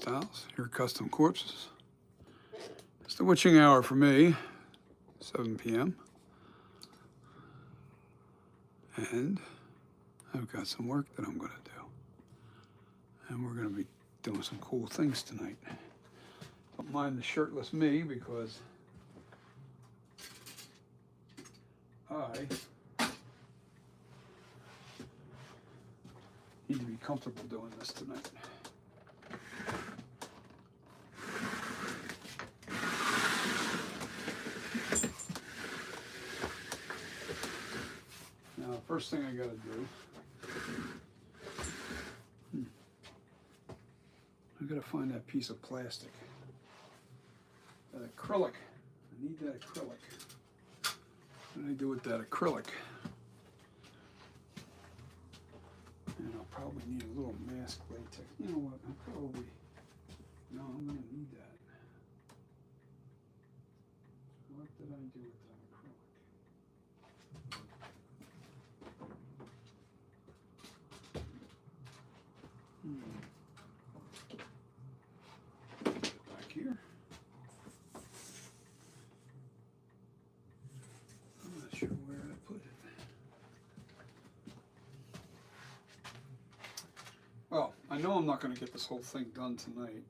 Styles, your custom corpses. It's the witching hour for me, 7 p.m. And I've got some work that I'm going to do. And we're going to be doing some cool things tonight. Don't mind the shirtless me because I need to be comfortable doing this tonight. Now, the first thing I got to do, I got to find that piece of plastic, that acrylic. I need that acrylic. What do I do with that acrylic? And I'll probably need a little mask latex. You know what? I'm going to need that. What did I do with that acrylic? Back here. I'm not sure where I put it. Well, I know I'm not going to get this whole thing done tonight,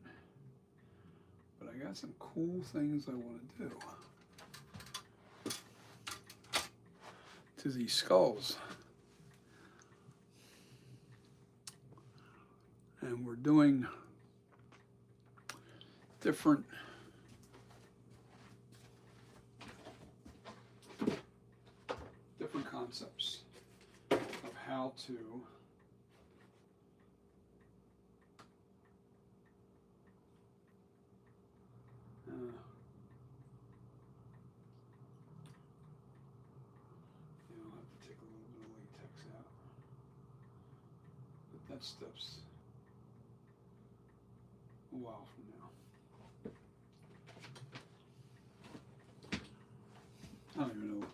but I got some cool things I want to do to these skulls. And we're doing different concepts of how to I'll have to take a little bit of latex out, but that stuff's a while from now. I don't even know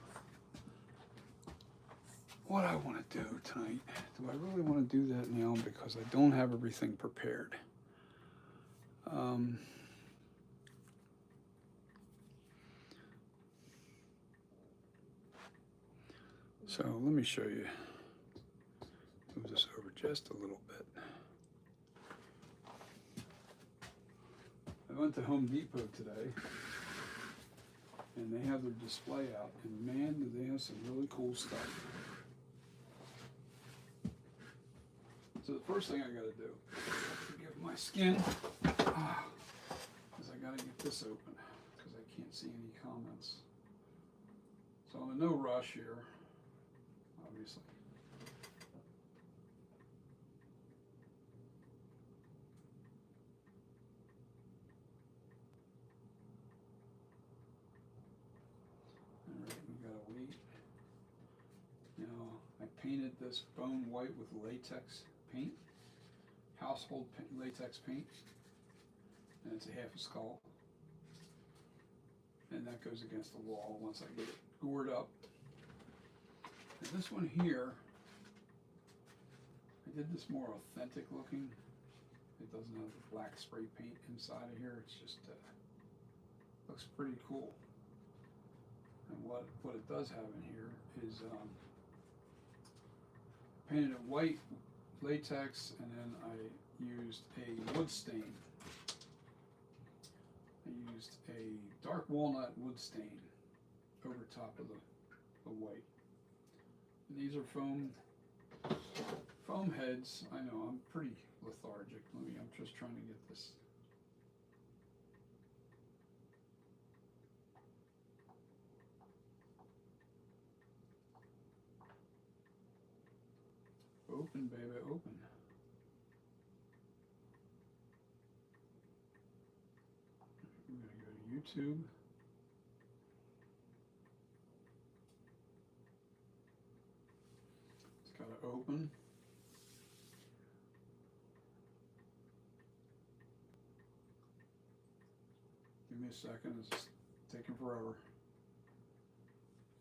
what I want to do tonight. Do I really want to do that now? Because I don't have everything prepared. So let me show you. Move this over just a little bit. I went to Home Depot today, and they have their display out, and man, do they have some really cool stuff. So the first thing I got to do to get my skin is I got to get this open because I can't see any comments. So I'm in no rush here, obviously. I painted this bone white with latex paint, household latex paint, and it's a half a skull. And that goes against the wall once I get it gored up. And this one here, I did this more authentic looking. It doesn't have the black spray paint inside of here. It's just looks pretty cool. And what it does have in here is painted it white latex, and then I used a wood stain. I used a dark walnut wood stain over top of the white. And these are foam heads. I know I'm pretty lethargic. I'm just trying to get this. Open, baby, open. I'm going to go to YouTube. It's got to open. Give me a second, it's taking forever.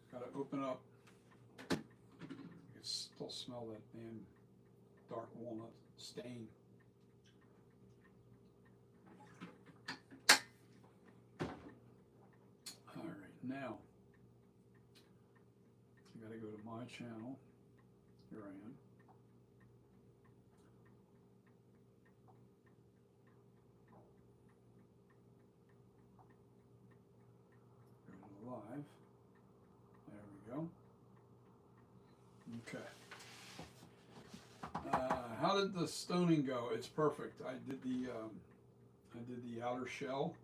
It's got to open up. You can still smell that damn dark walnut stain. channel. Here I am. Go to live. There we go. Okay. How did the stoning go? It's perfect. I did the outer shell,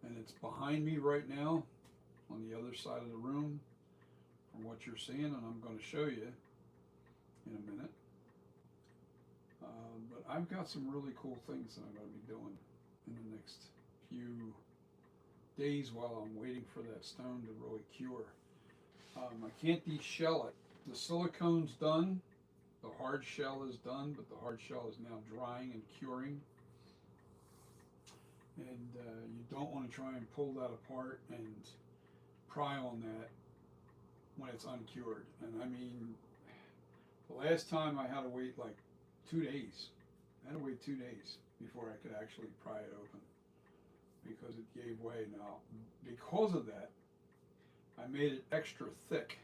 and it's behind me right now on the other side of the room from what you're seeing, and I'm going to show you in a minute. But I've got some really cool things that I'm going to be doing in the next few days while I'm waiting for that stone to really cure. I can't de-shell it. The silicone's done, the hard shell is done, but the hard shell is now drying and curing. And you don't want to try and pull that apart and pry on that when it's uncured. And I mean, the last time I had to wait like 2 days. I had to wait 2 days before I could actually pry it open because it gave way. Now, because of that, I made it extra thick,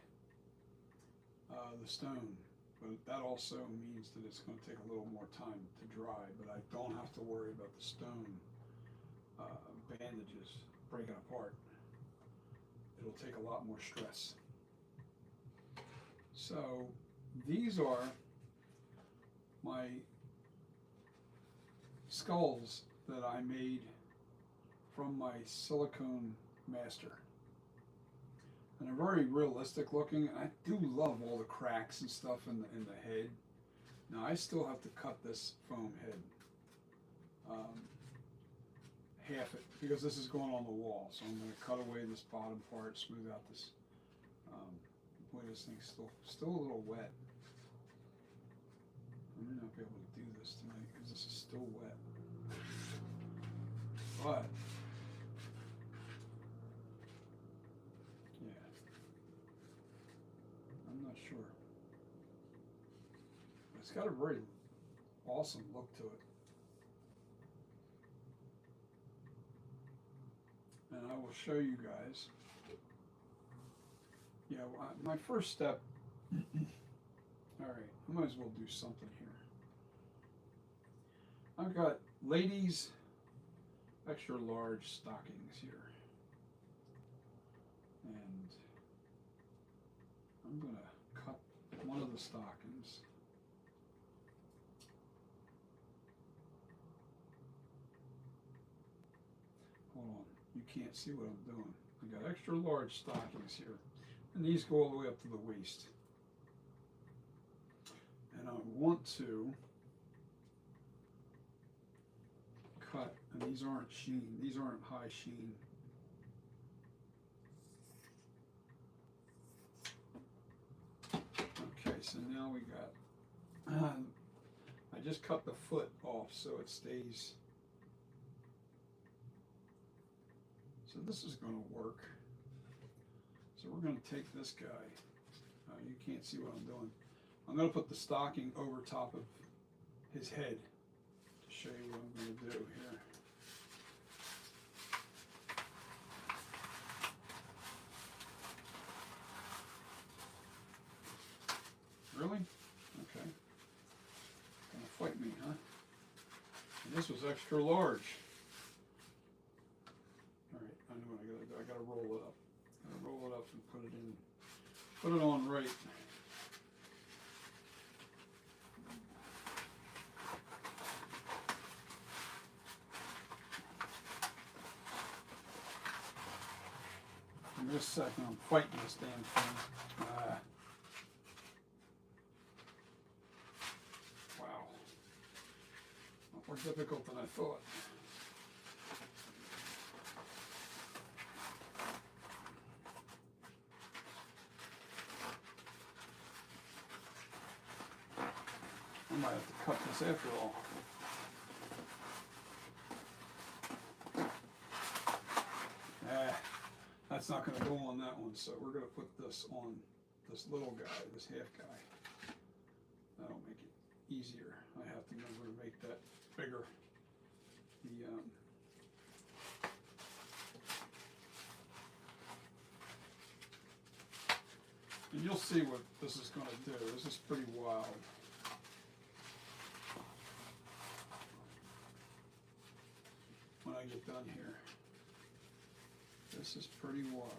the stone. But that also means that it's going to take a little more time to dry, but I don't have to worry about the stone bandages breaking apart. It'll take a lot more stress. So these are my skulls that I made from my silicone master. And they're very realistic looking. I do love all the cracks and stuff in the head. Now I still have to cut this foam head. Half it, because this is going on the wall. So I'm going to cut away this bottom part, smooth out this. Boy, this thing's still a little wet. I may not be able to do this tonight because this is still wet. But yeah, I'm not sure. It's got a very awesome look to it. And I will show you guys. Yeah, my first step, all right, I might as well do something here. I've got ladies' extra large stockings here. And I'm going to cut one of the stockings. Hold on, you can't see what I'm doing. I got extra large stockings here. And these go all the way up to the waist. And I want to cut, and these aren't sheen, these aren't high sheen. Okay, so now we got, I just cut the foot off so it stays. So this is going to work. So we're going to take this guy. You can't see what I'm doing. I'm going to put the stocking over top of his head to show you what I'm going to do here. Really? Okay. Gonna fight me, huh? And this was extra large. All right, I know what I gotta do. I gotta roll it up. Roll it up and put it on right. In just a second, I'm fighting this damn thing. Wow. More difficult than I thought. I might have to cut this after all. That's not going to go on that one, so we're going to put this on this little guy, this half guy. That'll make it easier. I have to remember to make that bigger. And And you'll see what this is going to do. This is pretty wild. When I get done here. This is pretty wild.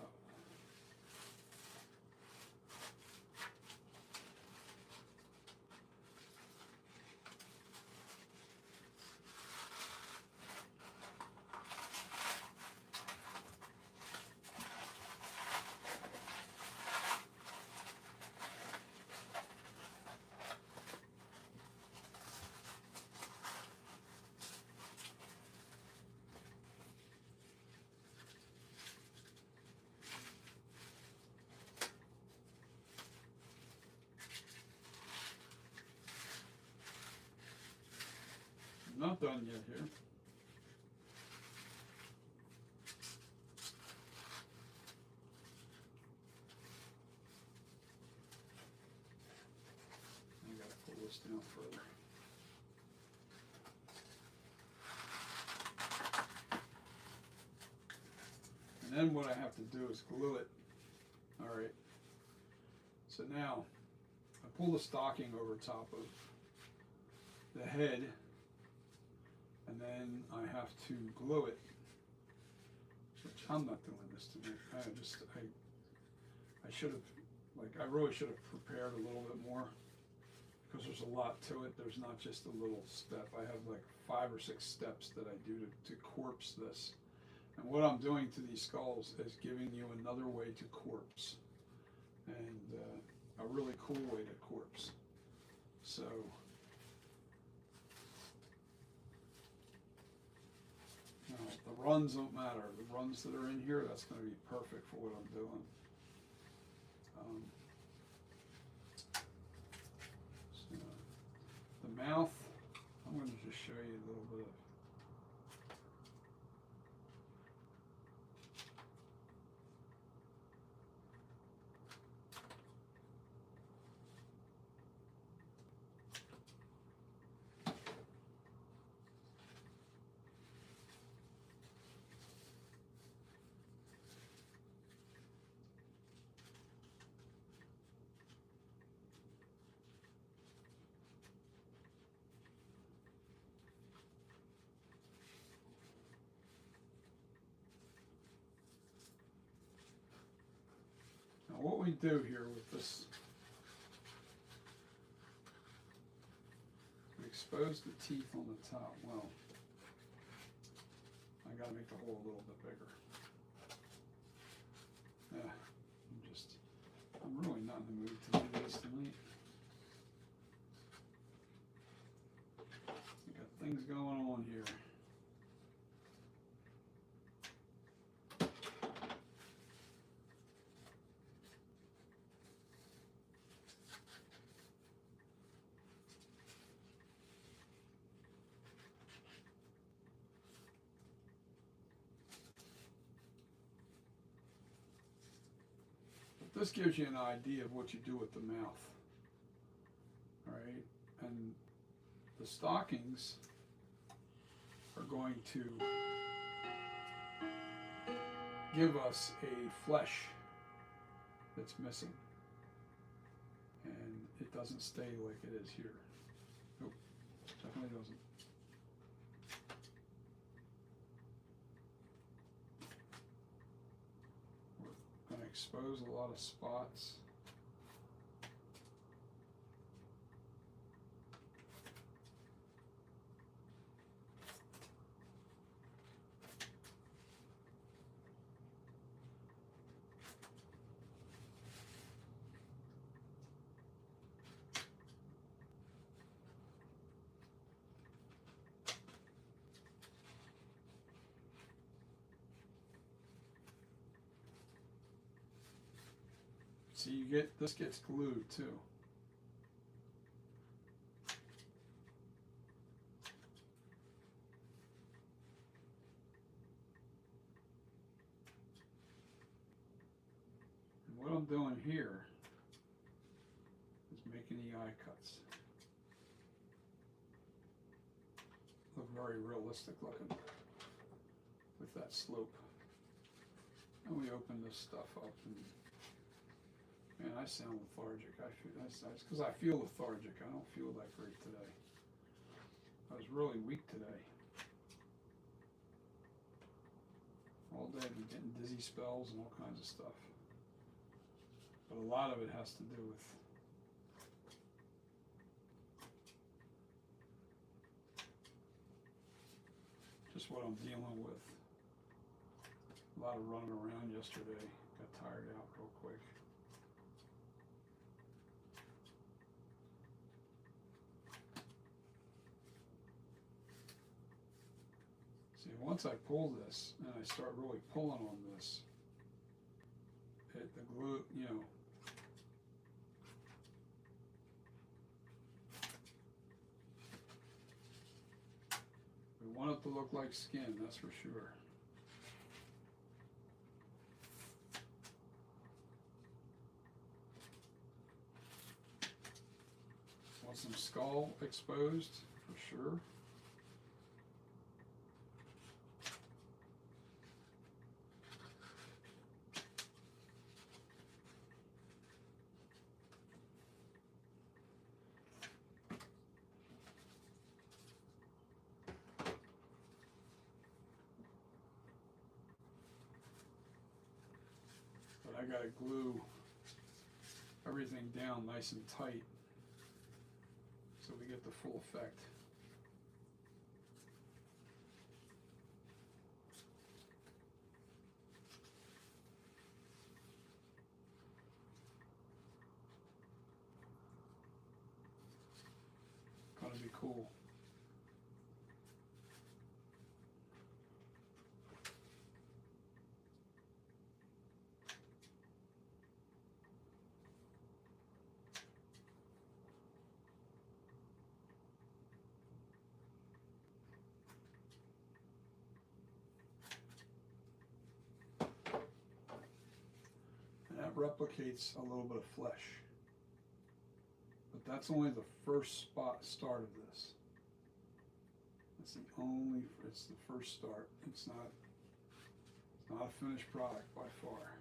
I'm not done yet here. I gotta pull this down further. And then what I have to do is glue it. All right. So now I pull the stocking over top of the head, and then I have to glue it, which I'm not doing this to me. I should have, I really should have prepared a little bit more, because there's a lot to it. There's not just a little step. I have like 5 or 6 steps that I do to corpse this. And what I'm doing to these skulls is giving you another way to corpse, and a really cool way to corpse. So the runs don't matter. The runs that are in here, that's going to be perfect for what I'm doing. So the mouth, I'm going to just show you a little bit of. What we do here with this, we expose the teeth on the top. Well, I got to make the hole a little bit bigger. Yeah, I'm really not in the mood to do this tonight. We got things going on here. This gives you an idea of what you do with the mouth. All right, and the stockings are going to give us a flesh that's missing, and it doesn't stay like it is here. Nope, definitely doesn't. We're going to expose a lot of spots. So you get, this gets glued too. And what I'm doing here is making the eye cuts look very realistic looking with that slope. And we open this stuff up and Man, I sound lethargic. I feel that's because I feel lethargic. I don't feel that great today. I was really weak today. All day I've been getting dizzy spells and all kinds of stuff. But a lot of it has to do with just what I'm dealing with. A lot of running around yesterday. Got tired out real quick. See, once I pull this and I start really pulling on this, the glue, you know, we want it to look like skin, that's for sure. Want some skull exposed, for sure. But I gotta glue everything down nice and tight so we get the full effect. Gonna be cool. And that replicates a little bit of flesh. But that's only the first start of this. It's the first start. It's not a finished product by far.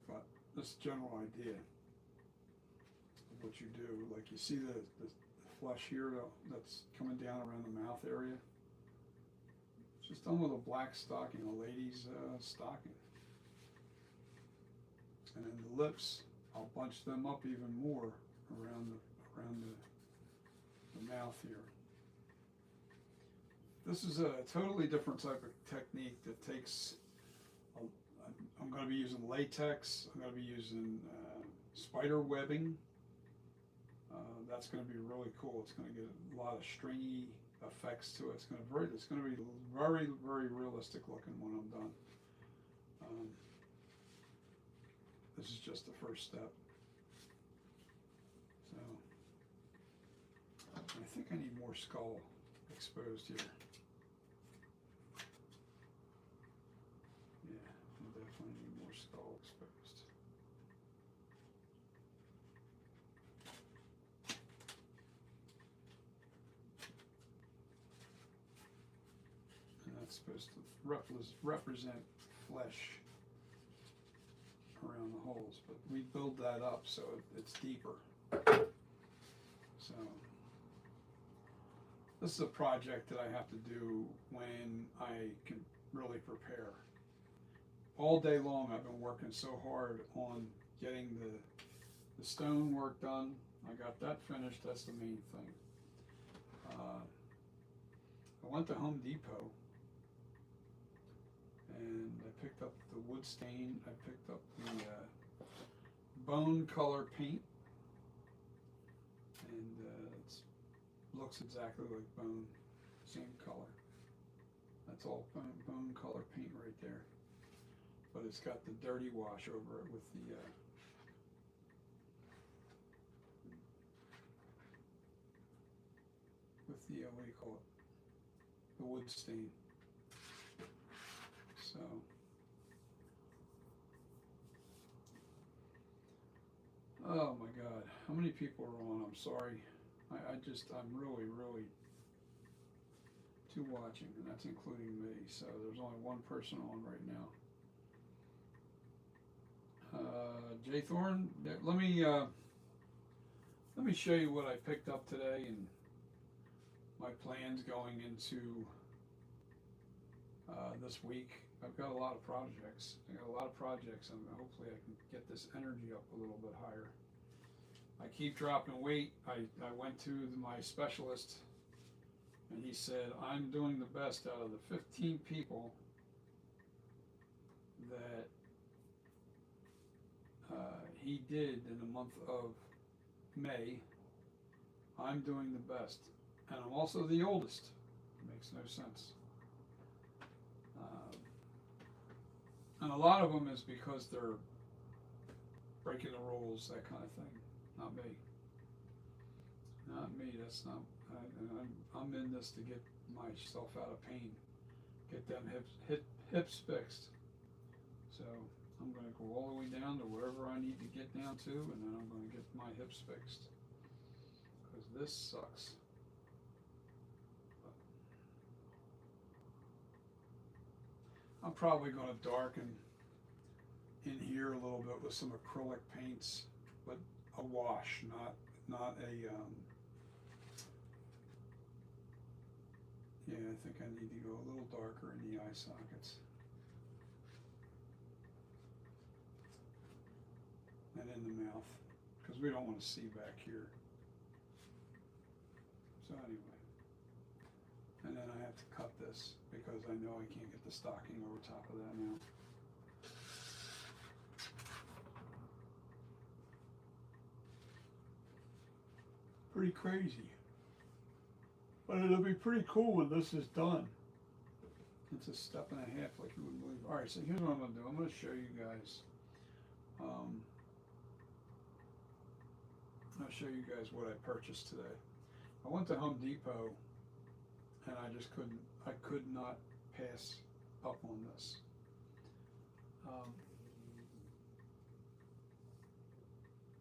But this general idea of what you do, like you see the flesh here that's coming down around the mouth area. It's just done with a black stocking, a lady's stocking. And then the lips, I'll bunch them up even more around the mouth here. This is a totally different type of technique that takes, I'm going to be using latex, I'm going to be using spider webbing. That's going to be really cool. It's going to get a lot of stringy effects to it. It's going to be very, very realistic looking when I'm done. This is just the first step. So I think I need more skull exposed here. Yeah, I definitely need more skull exposed. And that's supposed to represent flesh around the holes, but we build that up so it's deeper. So this is a project that I have to do when I can really prepare. All day long I've been working so hard on getting the stone work done. I got that finished, that's the main thing. I went to Home Depot and I picked up the wood stain, I picked up the bone color paint, and it looks exactly like bone, same color. That's all bone color paint right there. But it's got the dirty wash over it with the what do you call it? The wood stain. So oh my God, how many people are on? I'm sorry. I'm really 2 watching, and that's including me. So there's only 1 person on right now. Jay Thorne, let me show you what I picked up today and my plans going into this week. I've got a lot of projects. And hopefully I can get this energy up a little bit higher. I keep dropping weight. I went to my specialist, and he said, I'm doing the best out of the 15 people that he did in the month of May. I'm doing the best. And I'm also the oldest. It makes no sense. And a lot of them is because they're breaking the rules, that kind of thing. Not me. Not me. That's not. I'm in this to get myself out of pain, get them hips fixed. So I'm going to go all the way down to wherever I need to get down to, and then I'm going to get my hips fixed because this sucks. I'm probably going to darken in here a little bit with some acrylic paints, but a wash, not a. Yeah, I think I need to go a little darker in the eye sockets and in the mouth, because we don't want to see back here. So anyway, and then I have to cut this because I know I can't get the stocking over top of that now. Pretty crazy. But it'll be pretty cool when this is done. It's a step and a half like you wouldn't believe. Alright, so here's what I'm going to do. I'm going to show you guys. I'll show you guys what I purchased today. I went to Home Depot and I could not pass up on this.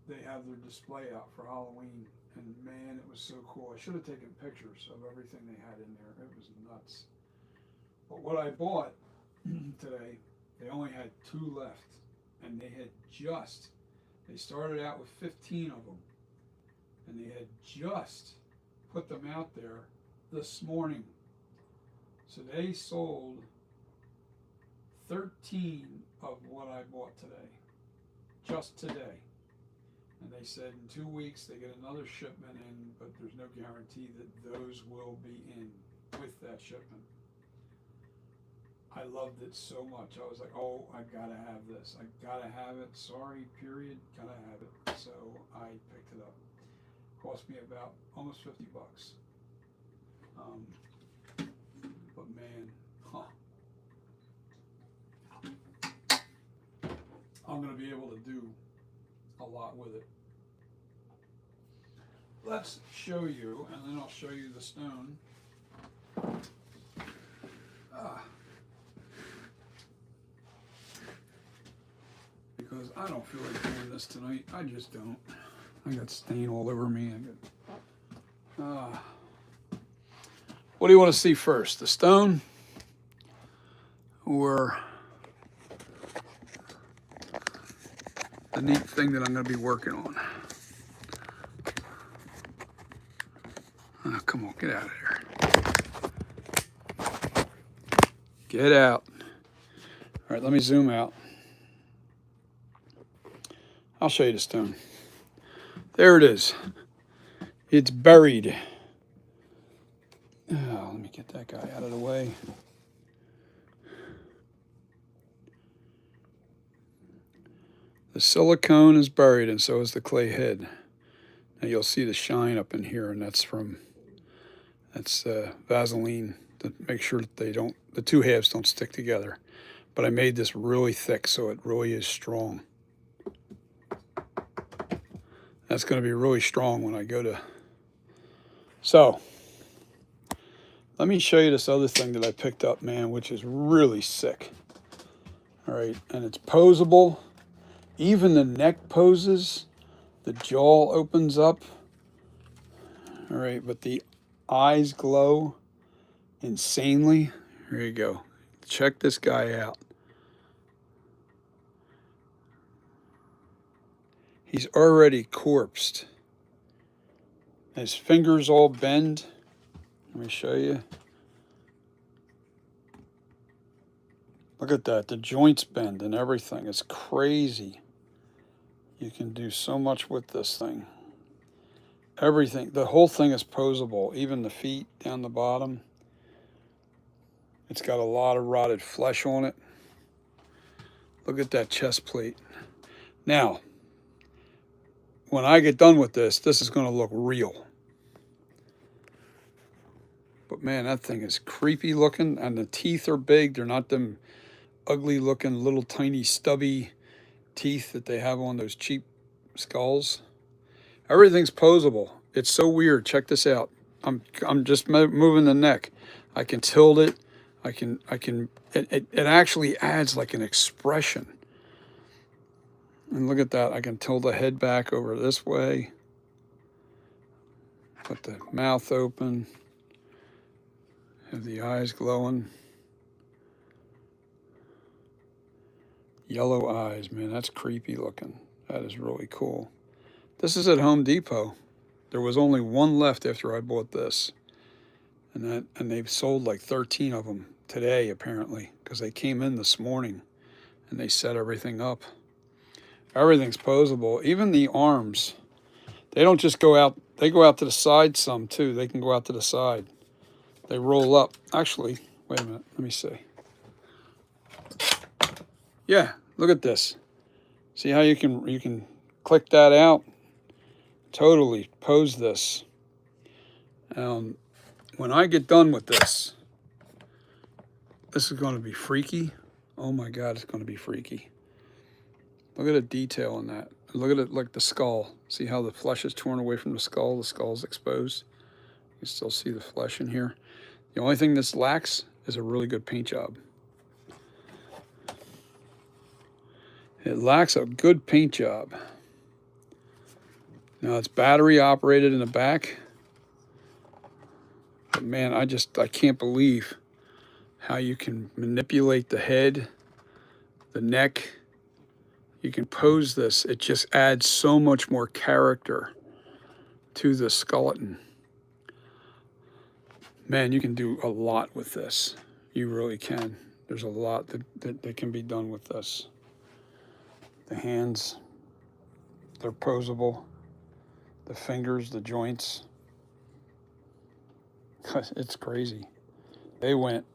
They have their display out for Halloween, and man, it was so cool. I should have taken pictures of everything they had in there. It was nuts. But what I bought today, they only had 2 left, and they started out with 15 of them, and they had just put them out there this morning. So they sold 13 of what I bought today, just today. And they said in 2 weeks they get another shipment in, but there's no guarantee that those will be in with that shipment. I loved it so much. I was like, oh, I gotta have this. I gotta have it. Sorry, period. Gotta have it. So I picked it up. Cost me about almost $50. But man, I'm gonna be able to do a lot with it. Let's show you, and then I'll show you the stone. Because I don't feel like doing this tonight. I just don't. I got stain all over me. What do you want to see first? The stone or the neat thing that I'm going to be working on? Oh, come on, get out of here. Get out. All right, let me zoom out. I'll show you the stone. There it is. It's buried. Oh, let me get that guy out of the way. The silicone is buried, and so is the clay head. Now you'll see the shine up in here, and that's Vaseline to make sure that the 2 halves don't stick together. But I made this really thick, so it really is strong. That's going to be really strong when I go to. So let me show you this other thing that I picked up, man, which is really sick. All right, and it's posable. Even the neck poses. The jaw opens up. All right, but the eyes glow, insanely. Here you go. Check this guy out. He's already corpsed. His fingers all bend. Let me show you. Look at that. The joints bend and everything. It's crazy. You can do so much with this thing. Everything. The whole thing is posable. Even the feet down the bottom. It's got a lot of rotted flesh on it. Look at that chest plate. Now, when I get done with this, this is going to look real. But man, that thing is creepy looking, and the teeth are big. They're not them ugly looking little tiny stubby teeth that they have on those cheap skulls. Everything's posable. It's so weird. Check this out. I'm just moving the neck. I can tilt it. It actually adds like an expression. And look at that. I can tilt the head back over this way. Put the mouth open. Have the eyes glowing. Yellow eyes, man, that's creepy looking. That is really cool. This is at Home Depot. There was only one left after I bought this. And they've sold like 13 of them today, apparently, because they came in this morning and they set everything up. Everything's posable. Even the arms. They don't just go out. They go out to the side some, too. They can go out to the side. They roll up. Actually, wait a minute. Let me see. Yeah, look at this. See how you can click that out? Totally pose this. When I get done with this, this is going to be freaky. Oh my God, it's going to be freaky. Look at the detail in that. Look at it like the skull. See how the flesh is torn away from the skull? The skull's exposed. You can still see the flesh in here. The only thing this lacks is a really good paint job. It lacks a good paint job. Now it's battery operated in the back. But man, I can't believe how you can manipulate the head, the neck. You can pose this. It just adds so much more character to the skeleton. Man, you can do a lot with this. You really can. There's a lot that can be done with this. The hands, they're posable. The fingers, the joints. It's crazy. They went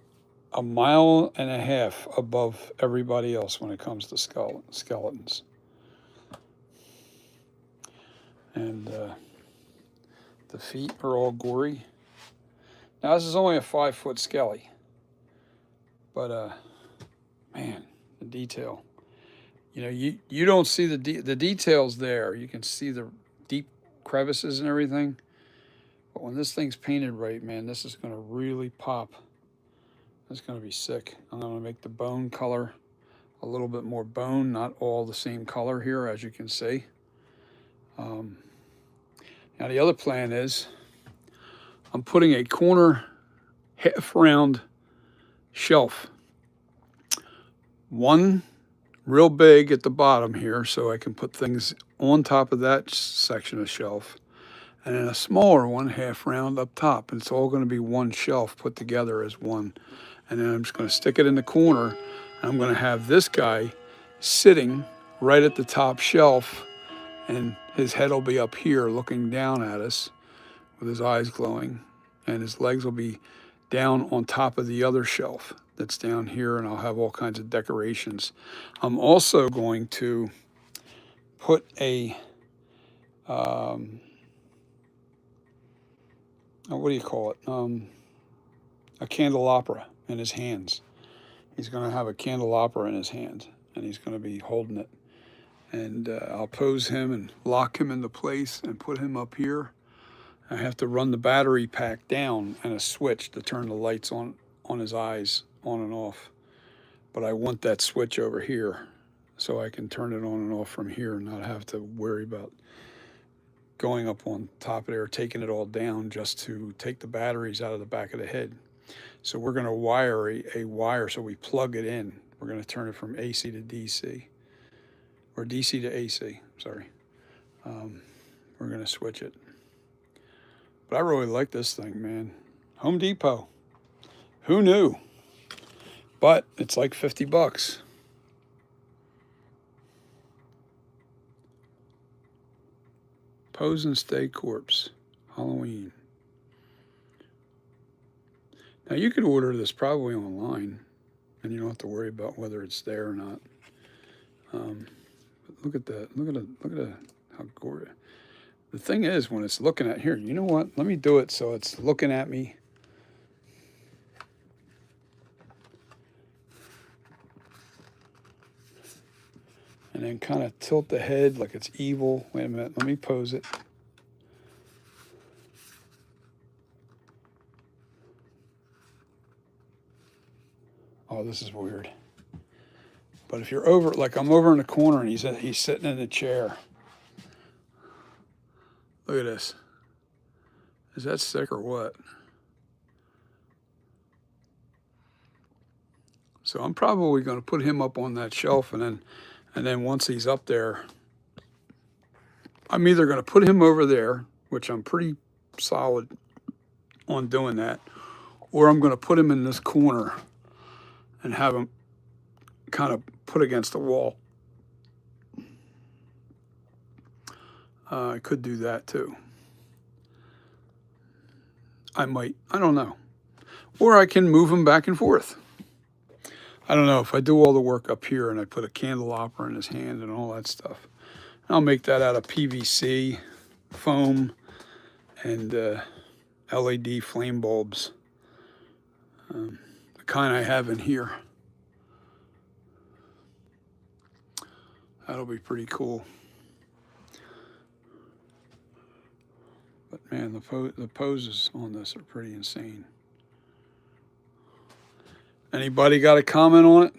a mile and a half above everybody else when it comes to skeletons. And the feet are all gory. Now this is only a 5-foot skelly, but man, the detail. You know, you don't see the details there. You can see the deep crevices and everything. But when this thing's painted right, man, this is going to really pop. It's going to be sick. I'm going to make the bone color a little bit more bone, not all the same color here, as you can see. Now the other plan is I'm putting a corner half-round shelf. One real big at the bottom here so I can put things on top of that section of shelf. And then a smaller one, half-round up top. And it's all going to be one shelf put together as one. And then I'm just going to stick it in the corner. And I'm going to have this guy sitting right at the top shelf. And his head will be up here looking down at us with his eyes glowing. And his legs will be down on top of the other shelf that's down here. And I'll have all kinds of decorations. I'm also going to put a, what do you call it? A candelabra in his hands. He's going to have a candelabra in his hand, and he's going to be holding it. And I'll pose him and lock him into place and put him up here. I have to run the battery pack down and a switch to turn the lights on his eyes on and off. But I want that switch over here so I can turn it on and off from here and not have to worry about going up on top of there, taking it all down just to take the batteries out of the back of the head. So we're going to wire a wire, so we plug it in. We're going to turn it from AC to DC, or DC to AC, sorry. We're going to switch it. But I really like this thing, man. Home Depot. Who knew? But it's like 50 bucks. Pose and Stay Corpse, Halloween. Now you could order this probably online, and you don't have to worry about whether it's there or not. But look at that! Look at how gorgeous. The thing is, when it's looking at here, you know what? Let me do it so it's looking at me. And then kind of tilt the head like it's evil. Wait a minute, let me pose it. Oh, this is weird. But if you're over, like I'm over in the corner and he's sitting in the chair. Look at this. Is that sick or what? So I'm probably going to put him up on that shelf, and then once he's up there, I'm either going to put him over there, which I'm pretty solid on doing that, or I'm going to put him in this corner and have him kind of put against the wall. I could do that too. I don't know. Or I can move him back and forth. I don't know, if I do all the work up here and I put a candelabra in his hand and all that stuff, I'll make that out of PVC, foam, and LED flame bulbs. The kind I have in here. That'll be pretty cool. But man, the poses on this are pretty insane. Anybody got a comment on it?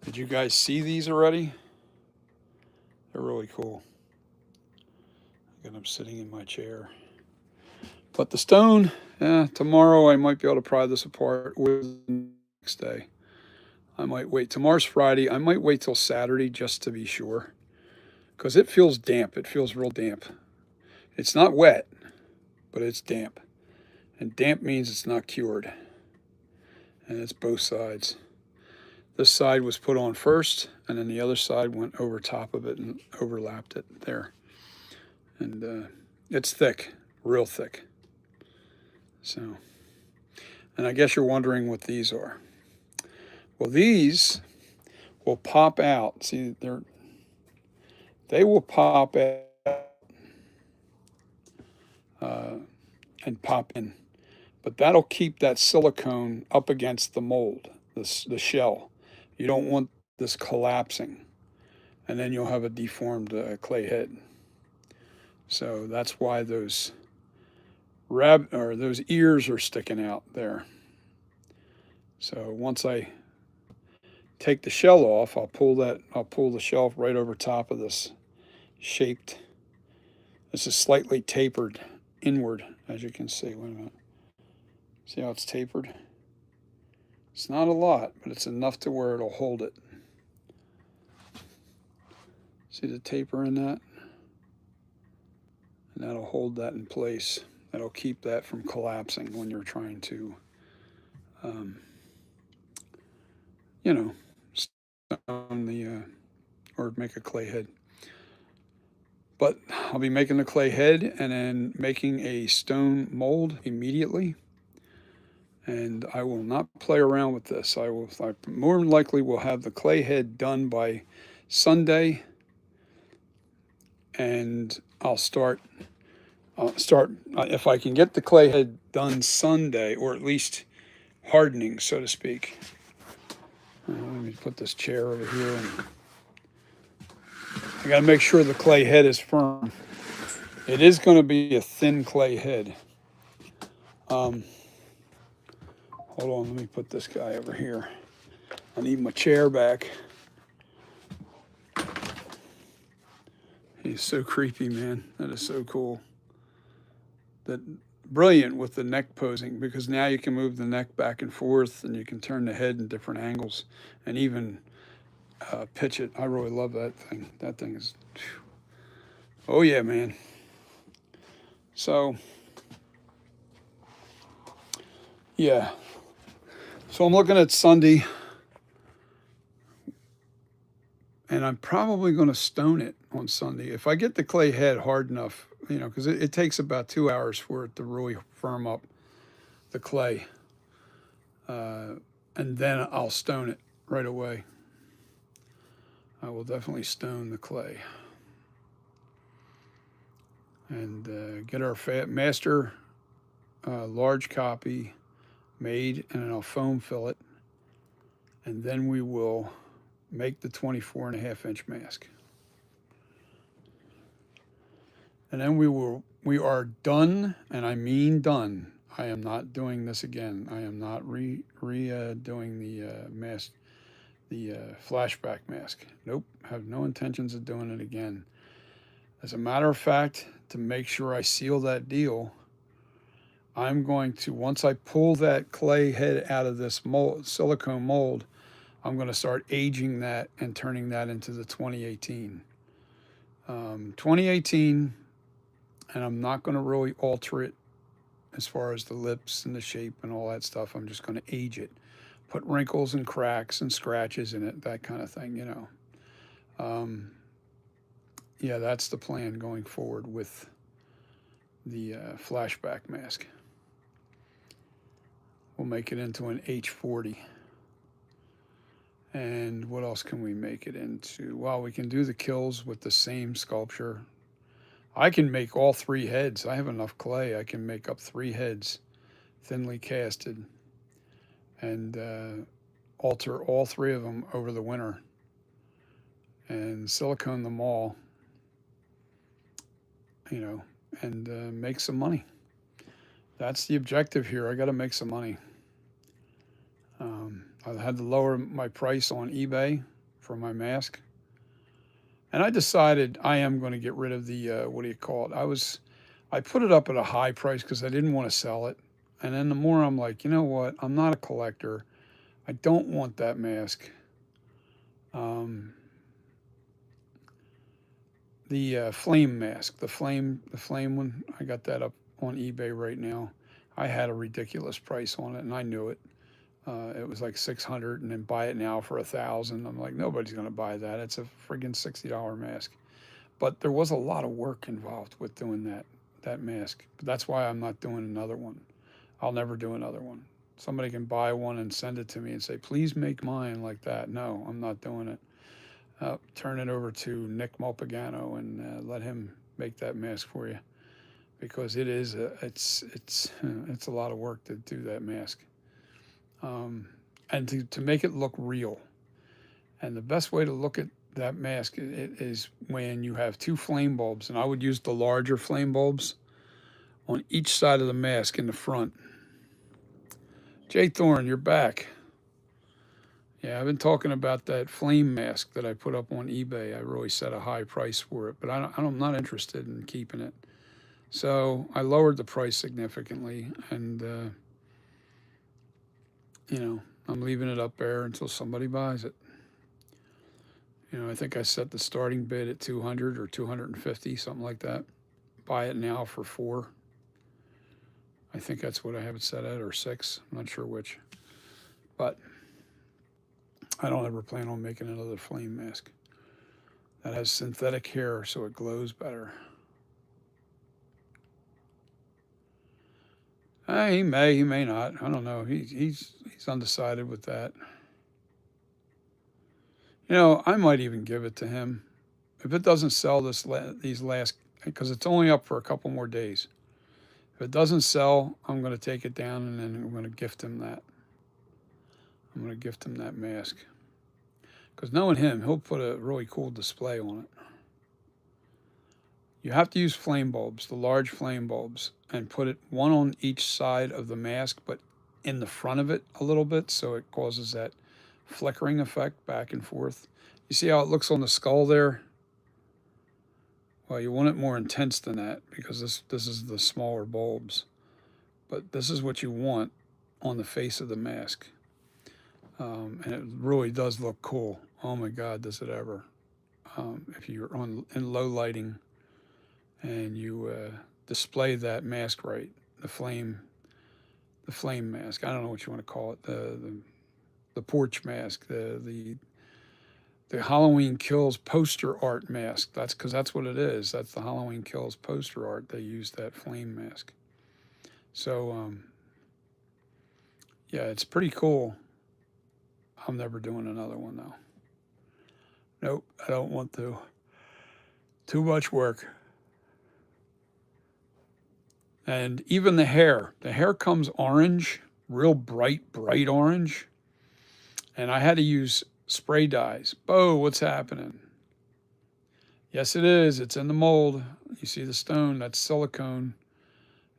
Did you guys see these already? They're really cool. Again, I'm sitting in my chair. But the stone, tomorrow I might be able to pry this apart, or the next day. I might wait. Tomorrow's Friday. I might wait till Saturday just to be sure. Because it feels damp. It feels real damp. It's not wet, but it's damp. And damp means it's not cured. And it's both sides. This side was put on first, and then the other side went over top of it and overlapped it there. And it's thick, real thick. So, and I guess you're wondering what these are. Well, these will pop out. See, they will pop out and pop in. But that'll keep that silicone up against the mold, the shell. You don't want this collapsing, and then you'll have a deformed clay head. So that's why those those ears are sticking out there. So once I take the shell off, I'll pull the shelf right over top of this shaped. This is slightly tapered inward, as you can see. Wait a minute. See how it's tapered? It's not a lot, but it's enough to where it'll hold it. See the taper in that? And that'll hold that in place. That'll keep that from collapsing when you're trying to, stone or make a clay head. But I'll be making the clay head and then making a stone mold immediately. And I will not play around with this. I more than likely will have the clay head done by Sunday, and I'll start if I can get the clay head done Sunday, or at least hardening, so to speak. Let me put this chair over here, and I got to make sure the clay head is firm. It is going to be a thin clay head. Hold on, let me put this guy over here. I need my chair back. He's so creepy, man. That is so cool. That brilliant with the neck posing, because now you can move the neck back and forth, and you can turn the head in different angles, and even pitch it. I really love that thing. That thing is, oh yeah, man. So yeah. So I'm looking at Sunday, and I'm probably going to stone it on Sunday if I get the clay head hard enough. You know, because it takes about 2 hours for it to really firm up the clay, and then I'll stone it right away. I will definitely stone the clay and get our master large copy made, and then I'll foam fill it, and then we will make the 24.5 inch mask. And then we are done, and I mean done. I am not doing this again. I am not doing the mask, the flashback mask. Nope, have no intentions of doing it again. As a matter of fact, to make sure I seal that deal, I'm going to, once I pull that clay head out of this mold, silicone mold, I'm going to start aging that and turning that into the 2018. 2018, and I'm not going to really alter it as far as the lips and the shape and all that stuff. I'm just going to age it, put wrinkles and cracks and scratches in it, that kind of thing, you know. Yeah, that's the plan going forward with the flashback mask. We'll make it into an H40. And what else can we make it into? Well, we can do the kills with the same sculpture. I can make all 3 heads. I have enough clay. I can make up 3 heads, thinly casted, and alter all 3 of them over the winter and silicone them all, you know, and make some money. That's the objective here. I got to make some money. I had to lower my price on eBay for my mask, and I decided I am going to get rid of the what do you call it? I put it up at a high price because I didn't want to sell it, and then the more I'm like, you know what? I'm not a collector. I don't want that mask. The flame mask, the flame one. I got that up on eBay right now. I had a ridiculous price on it, and I knew it. It was like 600, and then buy it now for 1,000. I'm like, nobody's going to buy that. It's a friggin' $60 mask. But there was a lot of work involved with doing that mask. But that's why I'm not doing another one. I'll never do another one. Somebody can buy one and send it to me and say, please make mine like that. No, I'm not doing it. Turn it over to Nick Mulpagano and let him make that mask for you, because it's a lot of work to do that mask. And to make it look real. And the best way to look at that mask is when you have 2 flame bulbs, and I would use the larger flame bulbs on each side of the mask in the front. Jay Thorne, you're back. Yeah, I've been talking about that flame mask that I put up on eBay. I really set a high price for it, but I'm not interested in keeping it. So I lowered the price significantly, and you know, I'm leaving it up there until somebody buys it. You know, I think I set the starting bid at 200 or 250, something like that. Buy it now for 4. I think that's what I have it set at, or 6. I'm not sure which. But I don't ever plan on making another flame mask. That has synthetic hair, so it glows better. He may not. I don't know. He's undecided with that. You know, I might even give it to him if it doesn't sell these last, because it's only up for a couple more days. If it doesn't sell, I'm going to take it down, and then I'm going to gift him that. I'm going to gift him that mask, because knowing him, he'll put a really cool display on it. You have to use flame bulbs, the large flame bulbs, and put it one on each side of the mask, but in the front of it a little bit, so it causes that flickering effect back and forth. You see how it looks on the skull there? Well, you want it more intense than that because this is the smaller bulbs. But this is what you want on the face of the mask. And it really does look cool. Oh my God, does it ever. If you're in low lighting and you display that mask right, the flame mask. I don't know what you want to call it. The porch mask. The Halloween Kills poster art mask. That's because that's what it is. That's the Halloween Kills poster art. They use that flame mask. So yeah, it's pretty cool. I'm never doing another one though. Nope, I don't want to. Too much work. And even the hair comes orange, real bright orange. And I had to use spray dyes. Bo, what's happening? Yes, it is. It's in the mold. You see the stone, that's silicone.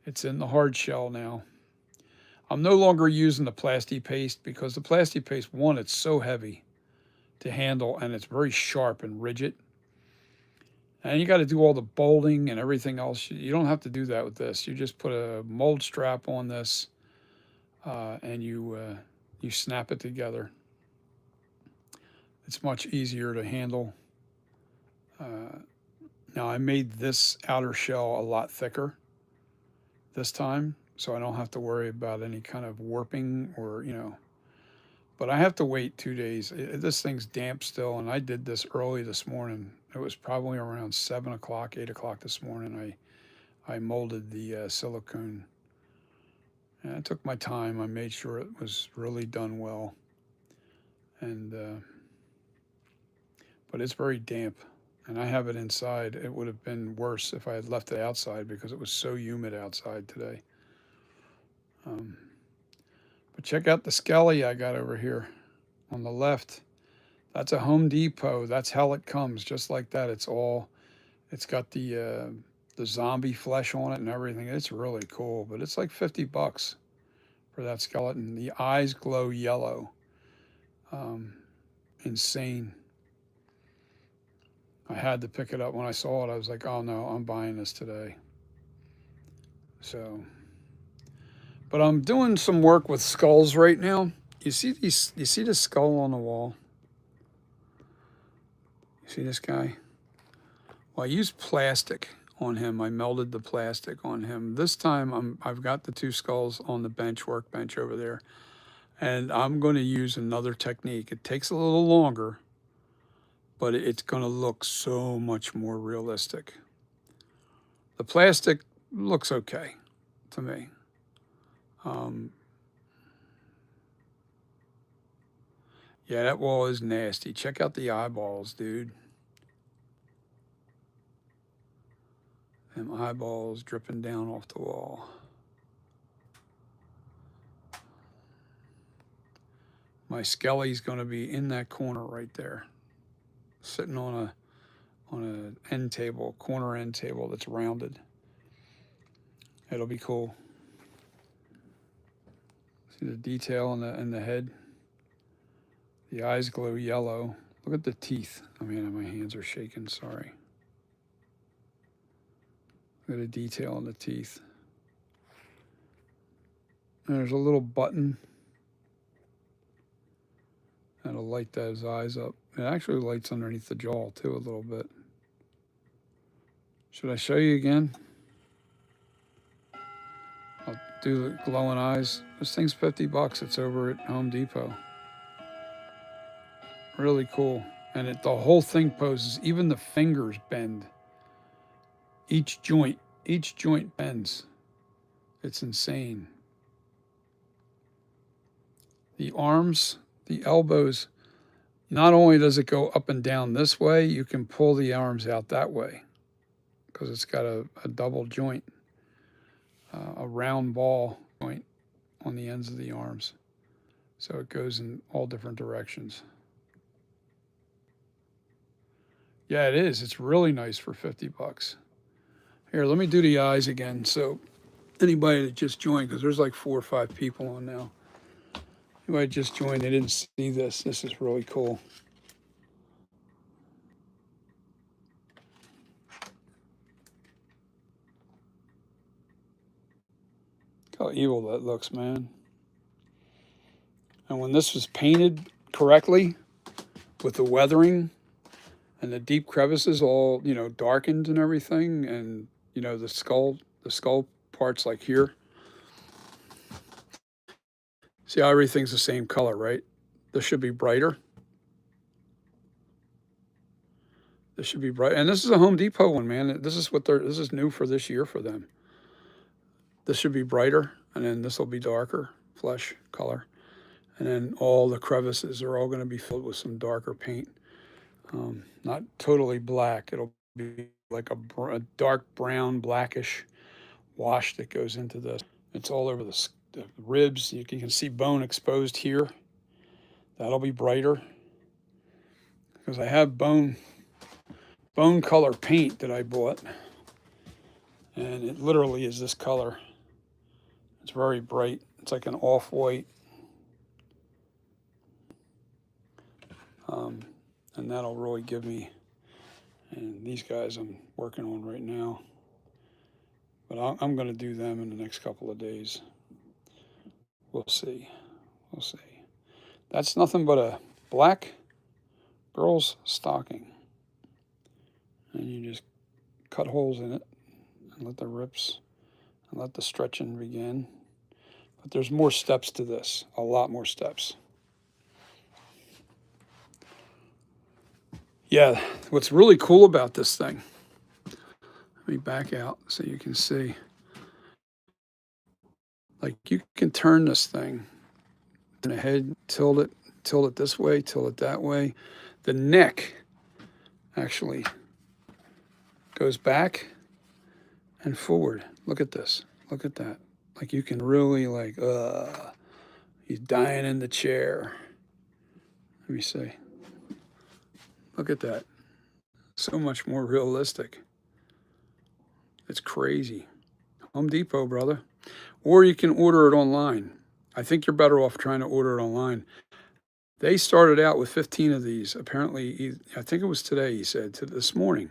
It's in the hard shell now. I'm no longer using the plasti paste because the plasti paste, one, it's so heavy to handle and it's very sharp and rigid. And you got to do all the bolting and everything else. You don't have to do that with this. You just put a mold strap on this and you snap it together. It's much easier to handle. Now I made this outer shell a lot thicker this time, so I don't have to worry about any kind of warping or, but I have to wait 2 days. This thing's damp still, and I did this early this morning. It was probably around 7 o'clock, 8 o'clock this morning. I molded the silicone. And I took my time. I made sure it was really done well. And but it's very damp. And I have it inside. It would have been worse if I had left it outside because it was so humid outside today. But check out the skelly I got over here on the left. That's a Home Depot. That's how it comes, just like that. It's got the zombie flesh on it and everything. It's really cool, but it's like $50 for that skeleton. The eyes glow yellow. Insane. I had to pick it up when I saw it. I was like, oh no, I'm buying this today. So, but I'm doing some work with skulls right now. You see these? You see the skull on the wall? You see this guy? Well, I used plastic on him. I melted the plastic on him. This time I've got the two skulls on the workbench over there. And I'm going to use another technique. It takes a little longer, but it's going to look so much more realistic. The plastic looks okay to me. Yeah, that wall is nasty. Check out the eyeballs, dude. Them eyeballs dripping down off the wall. My skelly's going to be in that corner right there, sitting on a end table, corner end table that's rounded. It'll be cool. See the detail in the head? The eyes glow yellow. Look at the teeth. I mean, my hands are shaking, sorry. Look at the detail in the teeth. And there's a little button that'll light those eyes up. It actually lights underneath the jaw too a little bit. Should I show you again? I'll do the glowing eyes. This thing's $50. It's over at Home Depot. Really cool. And the whole thing poses, even the fingers bend. Each joint bends. It's insane. The arms, the elbows, not only does it go up and down this way, you can pull the arms out that way because it's got a double joint, a round ball joint on the ends of the arms. So it goes in all different directions. Yeah, it is. It's really nice for $50. Here, let me do the eyes again. So anybody that just joined, because there's like 4 or 5 people on now. Anybody just joined, they didn't see this. This is really cool. How evil that looks, man. And when this was painted correctly with the weathering and the deep crevices all, you know, darkened and everything, and, you know, the skull parts like here. See how everything's the same color, right? This should be brighter. This should be bright. And this is a Home Depot one, man. This is new for this year for them. This should be brighter, and then this will be darker, flesh color. And then all the crevices are all going to be filled with some darker paint. Not totally black. It'll be like a dark brown, blackish wash that goes into this. It's all over the ribs. You can see bone exposed here. That'll be brighter because I have bone color paint that I bought, and it literally is this color. It's very bright. It's like an off-white. And that'll really give me, and these guys I'm working on right now, but I'm going to do them in the next couple of days. We'll see. We'll see. That's nothing but a black girl's stocking. And you just cut holes in it and let the rips and let the stretching begin. But there's more steps to this, a lot more steps. Yeah, what's really cool about this thing, let me back out so you can see. Like, you can turn this thing in the head, tilt it this way, tilt it that way. The neck actually goes back and forward. Look at this. Look at that. Like, you can really, like, he's dying in the chair. Let me see. Look at that. So much more realistic. It's crazy. Home Depot, brother. Or you can order it online. I think you're better off trying to order it online. They started out with 15 of these. Apparently, I think it was today, he said, this morning.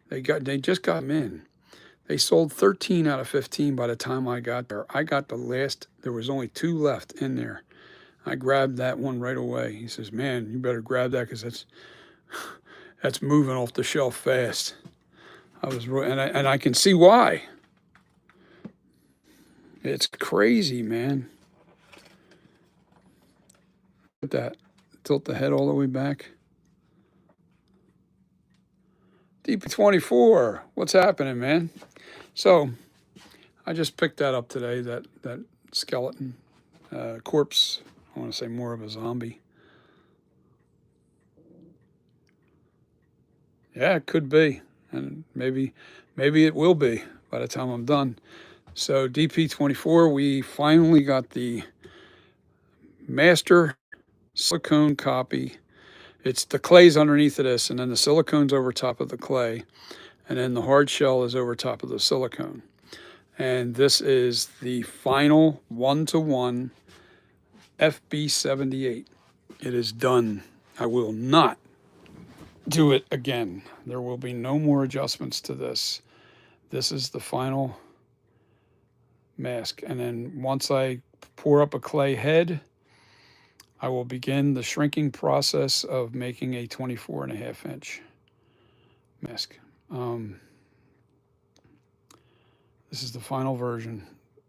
They just got them in. They sold 13 out of 15 by the time I got there. I got the last. There was only 2 left in there. I grabbed that one right away. He says, man, you better grab that because that's moving off the shelf fast. And I can see why. It's crazy, man. Look at that. Tilt the head all the way back. DP24, what's happening, man? So, I just picked that up today, that skeleton corpse. I want to say more of a zombie. Yeah, it could be. And maybe it will be by the time I'm done. So DP24, we finally got the master silicone copy. It's the clay's underneath of this, and then the silicone's over top of the clay, and then the hard shell is over top of the silicone. And this is the final 1-to-1 FB78. It is done. I will not do it again. There will be no more adjustments to this. This is the final mask. And then once I pour up a clay head, I will begin the shrinking process of making a 24.5-inch mask. This is the final version.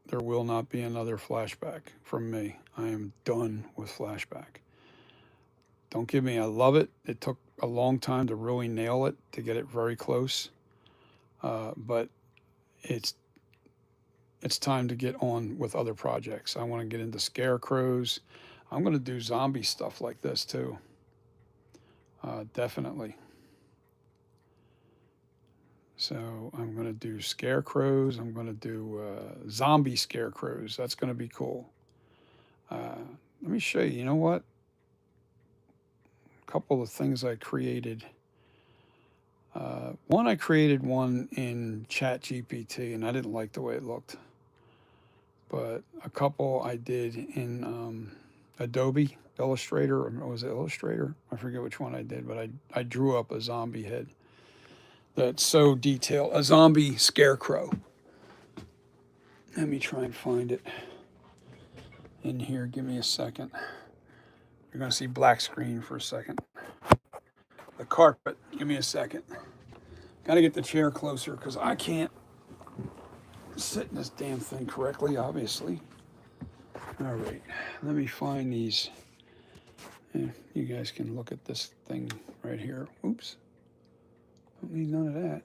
There will not be another flashback from me. I am done with flashback. Don't give me, I love it. It took a long time to really nail it, to get it very close. But it's time to get on with other projects. I want to get into scarecrows. I'm going to do zombie stuff like this too. Definitely. So I'm going to do scarecrows. I'm going to do zombie scarecrows. That's going to be cool. Let me show you. You know what? A couple of things I created. One, I created one in ChatGPT, and I didn't like the way it looked. But a couple I did in Adobe Illustrator, or was it Illustrator? I forget which one I did, but I drew up a zombie head that's so detailed, a zombie scarecrow. Let me try and find it in here. Give me a second. You're going to see black screen for a second. The carpet. Give me a second. Got to get the chair closer because I can't sit in this damn thing correctly, obviously. All right. Let me find these. Yeah, you guys can look at this thing right here. Oops. Don't need none of that.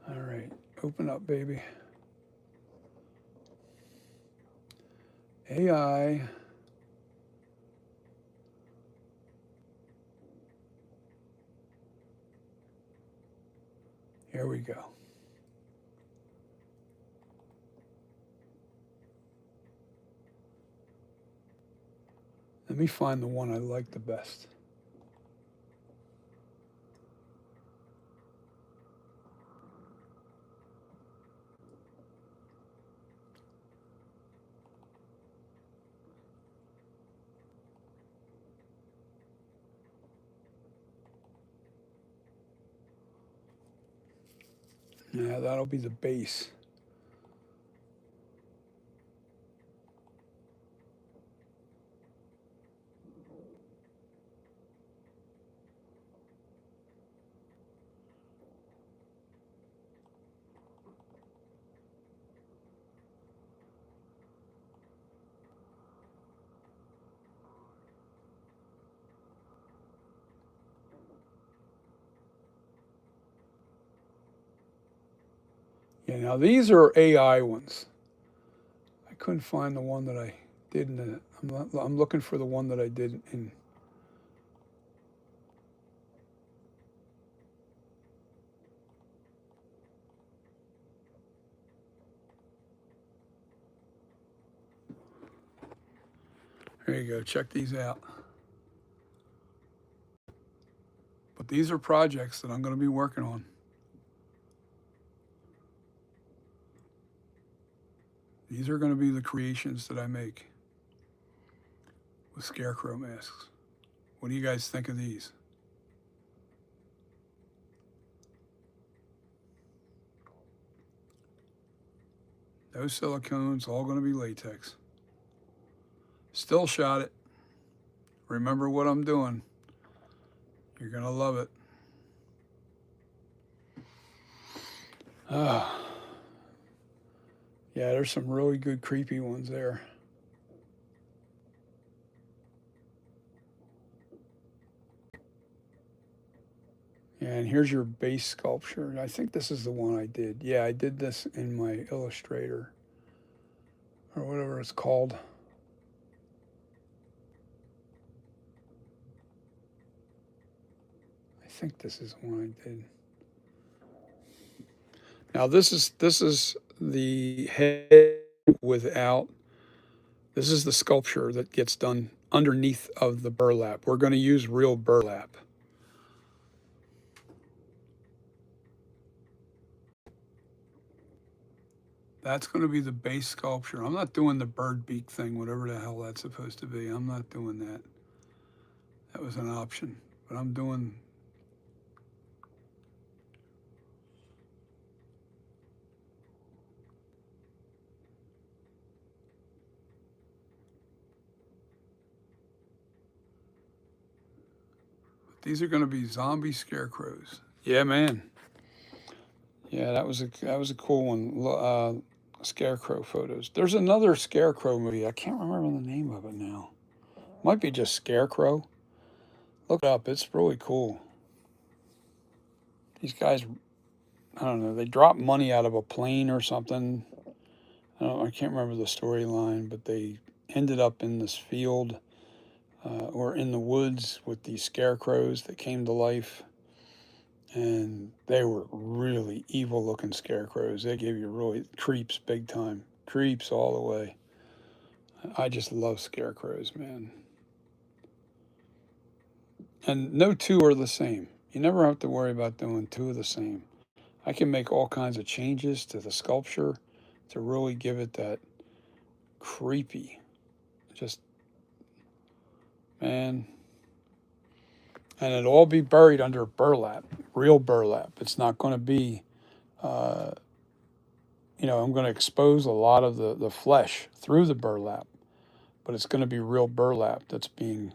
All right. Open up, baby. AI. Here we go. Let me find the one I like the best. Yeah, that'll be the base. Yeah, now these are AI ones. I couldn't find the one that I did in the, I'm looking for the one that I did in. There you go. Check these out. But these are projects that I'm going to be working on. These are going to be the creations that I make with scarecrow masks. What do you guys think of these? No silicones, all going to be latex. Still shot it. Remember what I'm doing. You're going to love it. Ah, yeah, there's some really good creepy ones there. Yeah, and here's your base sculpture. I think this is the one I did. Yeah, I did this in my Illustrator or whatever it's called. I think this is the one I did. Now this is the head without. This is the sculpture that gets done underneath of the burlap. We're going to use real burlap. That's going to be the base sculpture. I'm not doing the bird beak thing, whatever the hell that's supposed to be. I'm not doing that. That was an option, but I'm doing. These are going to be zombie scarecrows. Yeah, man. Yeah, that was a cool one. Scarecrow photos. There's another scarecrow movie. I can't remember the name of it now. Might be just Scarecrow. Look it up. It's really cool. These guys, I don't know. They dropped money out of a plane or something. I can't remember the storyline, but they ended up in this field or in the woods with these scarecrows that came to life. And they were really evil looking scarecrows. They gave you really creeps big time. Creeps all the way. I just love scarecrows, man. And no two are the same. You never have to worry about doing two of the same. I can make all kinds of changes to the sculpture to really give it that creepy. Just, man, And it'll all be buried under burlap, real burlap. It's not going to be, uh, I'm going to expose a lot of the flesh through the burlap, but it's going to be real burlap that's being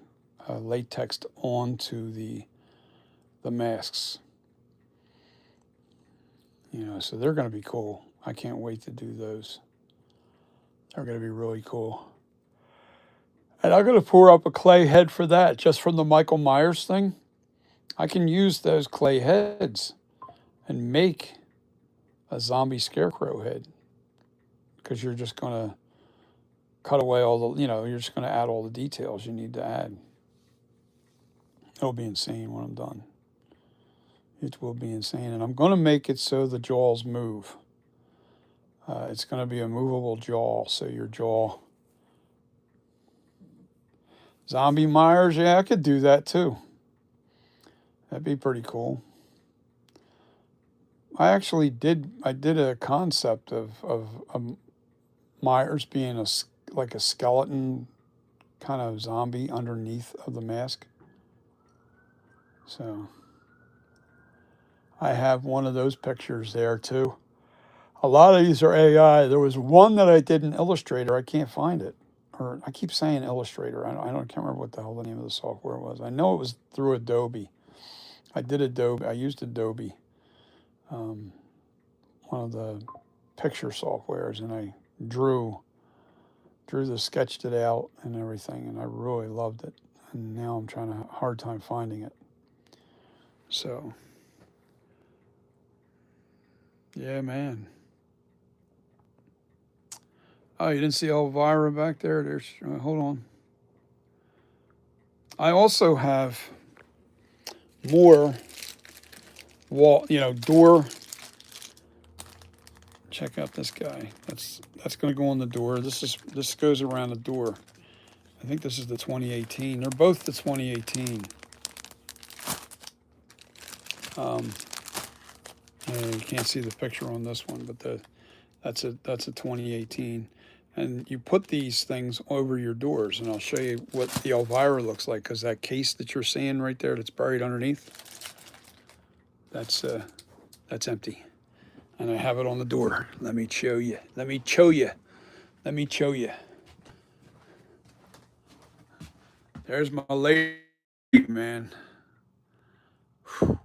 latexed onto the masks. So they're going to be cool. I can't wait to do those. They're going to be really cool. And I'm going to pour up a clay head for that, just from the Michael Myers thing. I can use those clay heads and make a zombie scarecrow head, because you're just going to cut away all the, you're just going to add all the details you need to add. It'll be insane when I'm done. It will be insane. And I'm going to make it so the jaws move. It's going to be a movable jaw, so your jaw. Zombie Myers, yeah, I could do that too. That'd be pretty cool. I did a concept of Myers being like a skeleton kind of zombie underneath of the mask. So I have one of those pictures there too. A lot of these are AI. There was one that I did in Illustrator. I can't find it. Or I keep saying Illustrator. I can't remember what the hell the name of the software was. I know it was through Adobe. I did Adobe. I used Adobe, one of the picture softwares, and I sketched it out and everything, and I really loved it. And now I'm trying to hard time finding it. So, yeah, man. Oh, you didn't see Elvira back there? There's, hold on. I also have more wall, door. Check out this guy. That's going to go on the door. This goes around the door. I think this is the 2018. They're both the 2018. You can't see the picture on this one, but that's a 2018. And you put these things over your doors, and I'll show you what the Elvira looks like, because that case that you're seeing right there that's buried underneath, that's empty. And I have it on the door. Let me show you. Let me show you. Let me show you. There's my lady, man. Whew.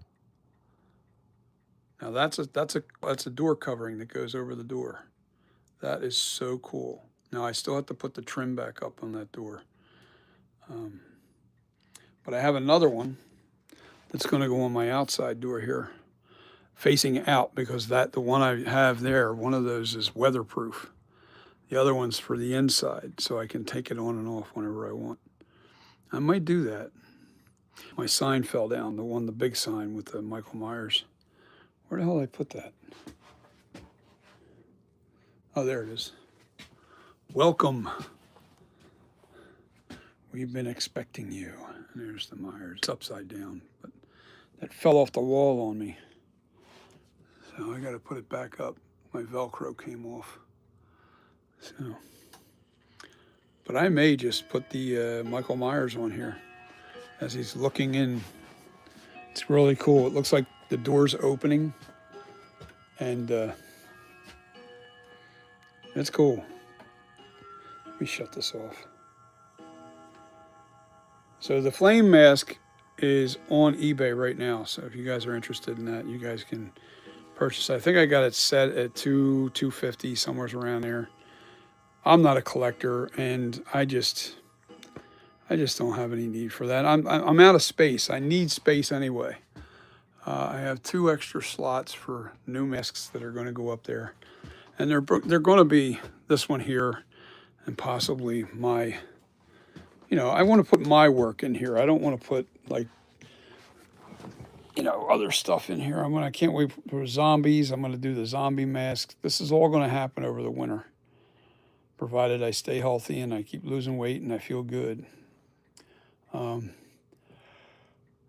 Now that's a door covering that goes over the door. That is so cool. Now I still have to put the trim back up on that door. But I have another one that's going to go on my outside door here, facing out, because the one I have there, one of those is weatherproof. The other one's for the inside, so I can take it on and off whenever I want. I might do that. My sign fell down, the big sign with the Michael Myers. Where the hell did I put that? Oh, there it is. Welcome. We've been expecting you. And there's the Myers. It's upside down, but that fell off the wall on me. So I got to put it back up. My Velcro came off. So, but I may just put the Michael Myers on here as he's looking in. It's really cool. It looks like the door's opening, and it's cool. Let me shut this off. So the flame mask is on eBay right now. So if you guys are interested in that, you guys can purchase it. I think I got it set at $250, somewhere around there. I'm not a collector, and I just don't have any need for that. I'm out of space. I need space anyway. I have 2 extra slots for new masks that are going to go up there, and they're going to be this one here, and possibly my. I want to put my work in here. I don't want to put other stuff in here. I can't wait for zombies. I'm going to do the zombie mask. This is all going to happen over the winter, provided I stay healthy and I keep losing weight and I feel good. Over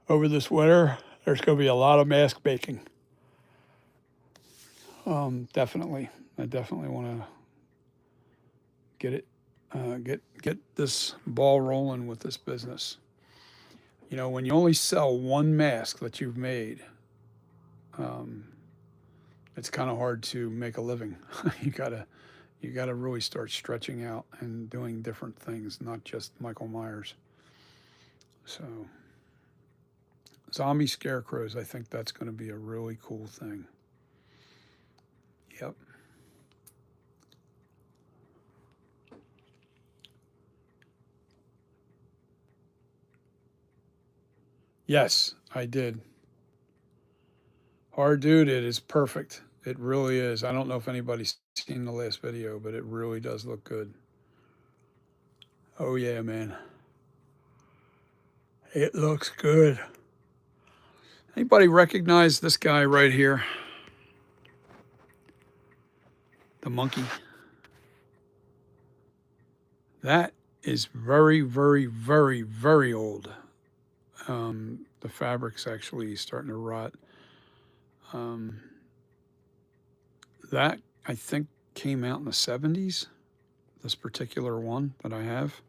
this winter, there's going to be a lot of mask making. Definitely. I definitely want to get it, get this ball rolling with this business. You know, when you only sell one mask that you've made, um, it's kind of hard to make a living. you gotta you gotta really start stretching out and doing different things, not just Michael Myers. So zombie scarecrows, I think that's going to be a really cool thing. Yep. Yes, I did. Hard dude, it is perfect. It really is. I don't know if anybody's seen the last video, but it really does look good. Oh yeah, man. It looks good. Anybody recognize this guy right here? The monkey. That is very, very, very, very old. The fabric's actually starting to rot. Um, that, I think, came out in the 70s, this particular one that I have.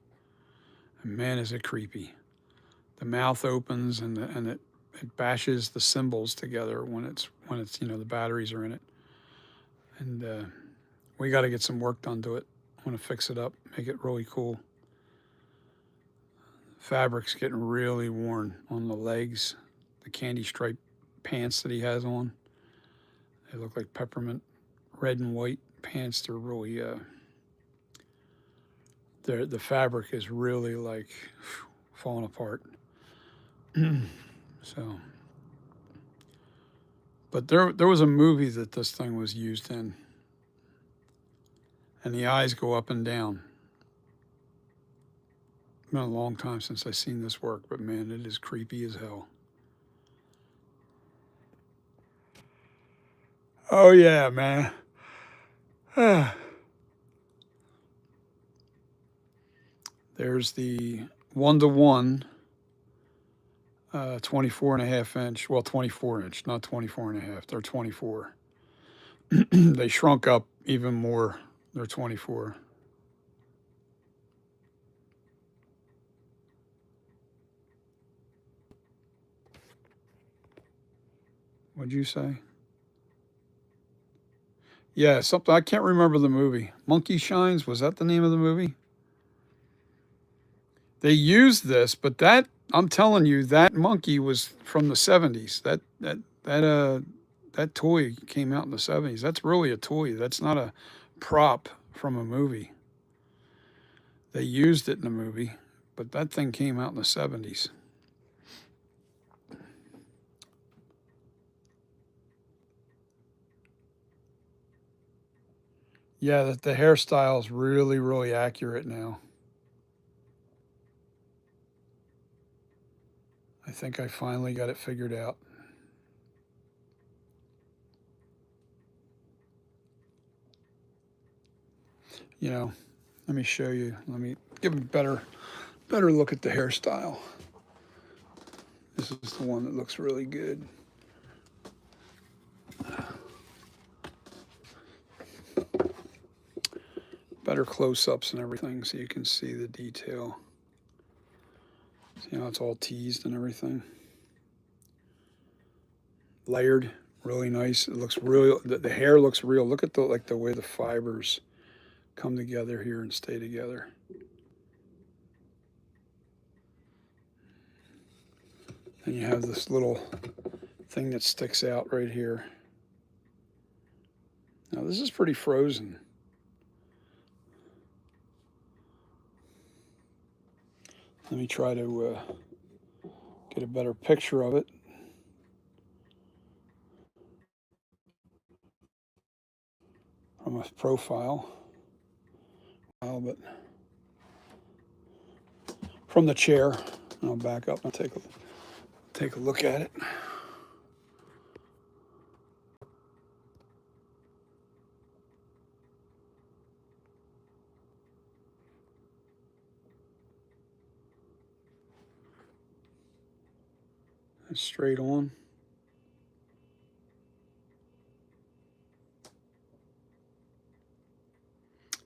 And man, is it creepy. The mouth opens and it bashes the symbols together when it's the batteries are in it. And we got to get some work done to it. I want to fix it up, make it really cool. Fabric's getting really worn on the legs. The candy stripe pants that he has on, they look like peppermint red and white pants. They're really the fabric is really like falling apart. So, but there was a movie that this thing was used in, and the eyes go up and down. It's been a long time since I've seen this work, but man, it is creepy as hell. Oh yeah, man. There's the 1-to-1 24.5 inch, well, 24 inch, not 24.5. They're 24. They shrunk up even more. They're 24. What'd you say? Yeah, something. I can't remember the movie. Monkey Shines, was that the name of the movie? They used this, but that, I'm telling you, that monkey was from the 70s. That toy came out in the 70s. That's really a toy. That's not a prop from a movie. They used it in a movie, but that thing came out in the 70s. Yeah, the hairstyle is really, really accurate now. I think I finally got it figured out. You know, let me show you. Let me give a better look at the hairstyle. This is the one that looks really good. Better close-ups and everything so you can see the detail. See how it's all teased and everything. Layered, really nice. It looks real. The hair looks real. Look at the way the fibers come together here and stay together. And you have this little thing that sticks out right here. Now this is pretty frozen. Let me try to get a better picture of it. From a profile. But from the chair, I'll back up and take a look at it. It's straight on.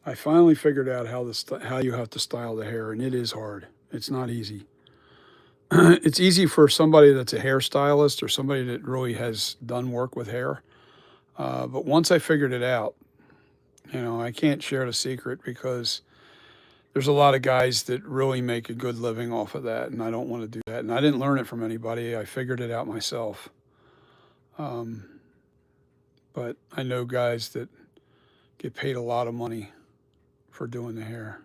I finally figured out how you have to style the hair, and it is hard. It's not easy. it's easy for somebody that's a hairstylist or somebody that really has done work with hair. But once I figured it out, I can't share the secret because there's a lot of guys that really make a good living off of that, and I don't want to do that. And I didn't learn it from anybody. I figured it out myself. Um, but I know guys that get paid a lot of money for doing the hair.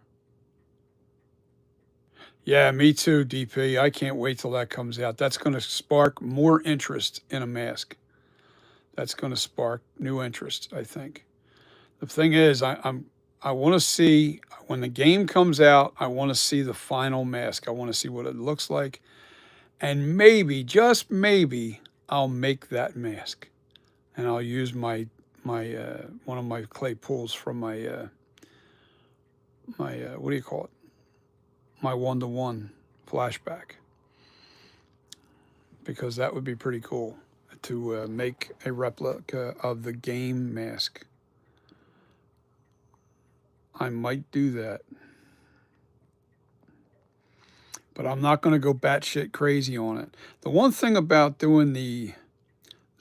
Yeah, me too, DP. I can't wait till that comes out. That's going to spark more interest in a mask. That's going to spark new interest, I think. The thing is, I want to see when the game comes out. I want to see the final mask. I want to see what it looks like, and maybe, just maybe, I'll make that mask, and I'll use my one of my clay pools from my what do you call it? My 1-to-1 flashback, because that would be pretty cool to make a replica of the game mask. I might do that, but I'm not going to go batshit crazy on it. The one thing about doing the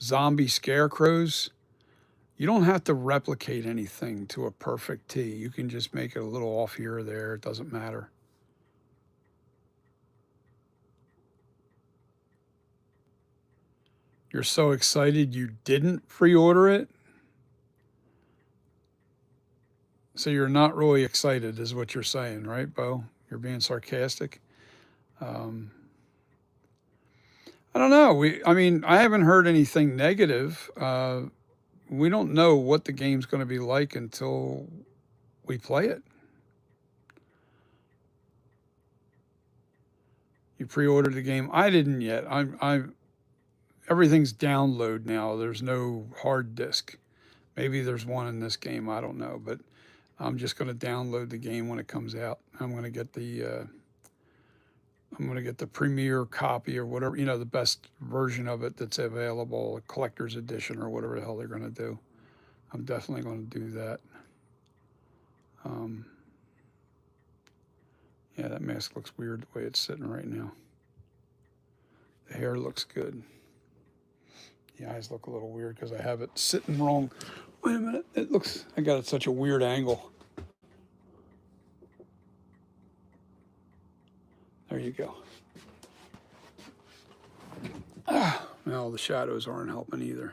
zombie scarecrows, you don't have to replicate anything to a perfect T. You can just make it a little off here or there. It doesn't matter. You're so excited you didn't pre-order it? So you're not really excited is what you're saying, right, Bo? You're being sarcastic. Um, I don't know. I mean, I haven't heard anything negative. We don't know what the game's going to be like until we play it. You pre-ordered the game. I didn't yet. Everything's download now. There's no hard disk. Maybe there's one in this game. I don't know, but I'm just going to download the game when it comes out. I'm going to get the premier copy or whatever, the best version of it that's available, a collector's edition or whatever the hell they're going to do. I'm definitely going to do that. Yeah, that mask looks weird the way it's sitting right now. The hair looks good. The eyes look a little weird because I have it sitting wrong. Wait a minute. I got it such a weird angle. There you go. Well, the shadows aren't helping either.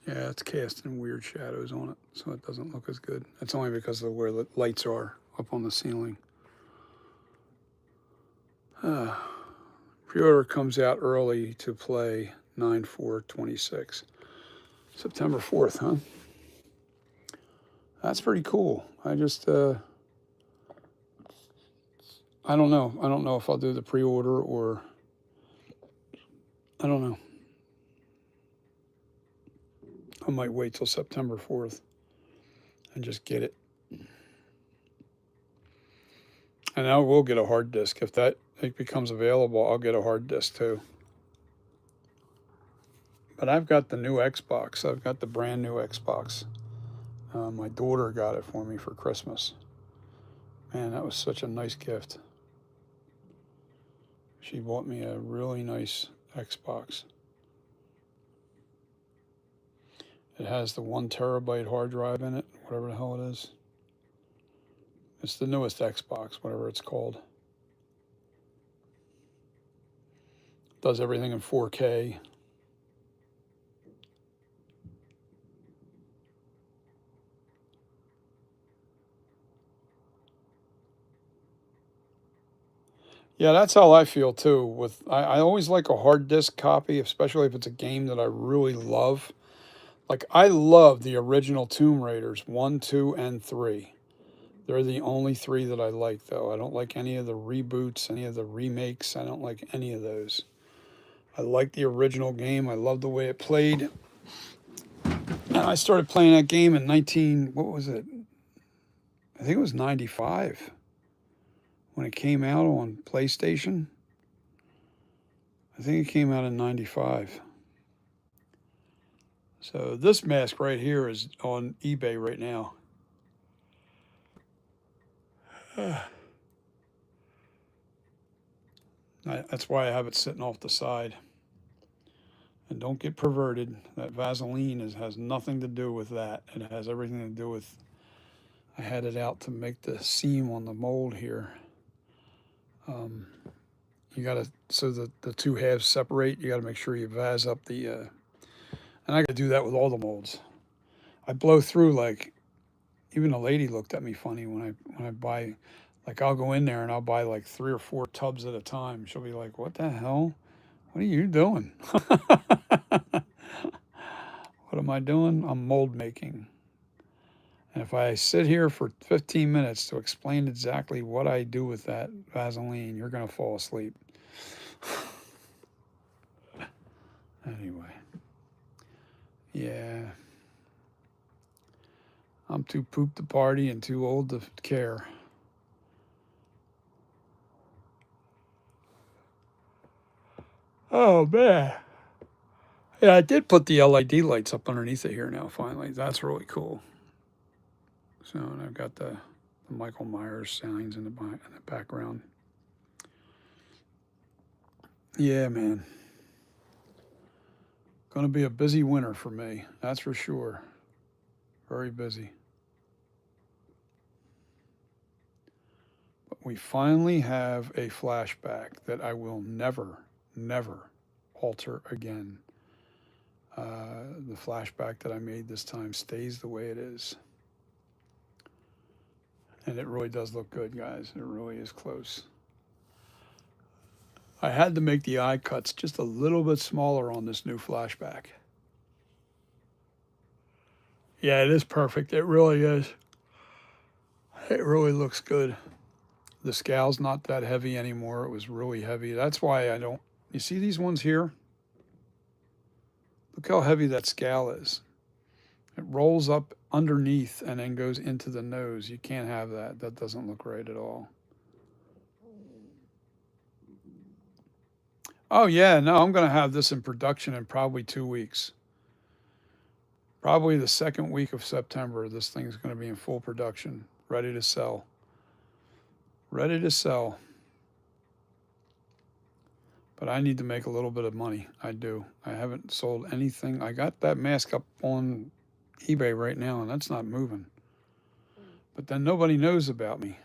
Yeah, it's casting weird shadows on it, so it doesn't look as good. That's only because of where the lights are up on the ceiling. Pre-order comes out early to play 9/4/26. September 4th, huh? That's pretty cool. I don't know. I don't know if I'll do the pre-order or I don't know. I might wait till September 4th and just get it. And I will get a hard disk. If it becomes available, I'll get a hard disk too. But I've got the new Xbox. I've got the brand new Xbox. My daughter got it for me for Christmas. Man, that was such a nice gift. She bought me a really nice Xbox. It has the 1 terabyte hard drive in it, whatever the hell it is. It's the newest Xbox, whatever it's called. Does everything in 4K. Yeah, that's how I feel too. I always like a hard disk copy, especially if it's a game that I really love. Like I love the original Tomb Raiders 1, 2, and 3. They're the only 3 that I like, though. I don't like any of the reboots, any of the remakes. I don't like any of those. I like the original game. I love the way it played. And I started playing that game in what was it? I think it was 95 when it came out on PlayStation. I think it came out in 95. So this mask right here is on eBay right now. That's why I have it sitting off the side. And don't get perverted. That Vaseline has nothing to do with that. It has everything to do with, I had it out to make the seam on the mold here. You got to, so the two halves separate, you got to make sure you vase up the, and I got to do that with all the molds. I blow through, like, even a lady looked at me funny when I buy, like, I'll go in there and I'll buy like 3 or 4 tubs at a time. She'll be like, "What the hell? What are you doing?" What am I doing? I'm mold making. And if I sit here for 15 minutes to explain exactly what I do with that Vaseline, you're going to fall asleep. Anyway. Yeah. I'm too poop to party and too old to care. Oh, man. Yeah, I did put the LED lights up underneath it here now, finally. That's really cool. So, and I've got the Michael Myers signs in the background. Yeah, man. Going to be a busy winter for me, that's for sure. Very busy. But we finally have a flashback that I will never, never alter again. The flashback that I made this time stays the way it is. And it really does look good, guys. It really is close. I had to make the eye cuts just a little bit smaller on this new flashback. Yeah, it is perfect. It really is. It really looks good. The scale's not that heavy anymore. It was really heavy. That's why I don't. You see these ones here? Look how heavy that scale is. It rolls up underneath and then goes into the nose. You can't have that. That doesn't look right at all. Oh, yeah, no, I'm going to have this in production in probably 2 weeks. Probably the second week of September, this thing's going to be in full production, ready to sell. Ready to sell. But I need to make a little bit of money. I do. I haven't sold anything. I got that mask up on eBay right now, and that's not moving. But then nobody knows about me.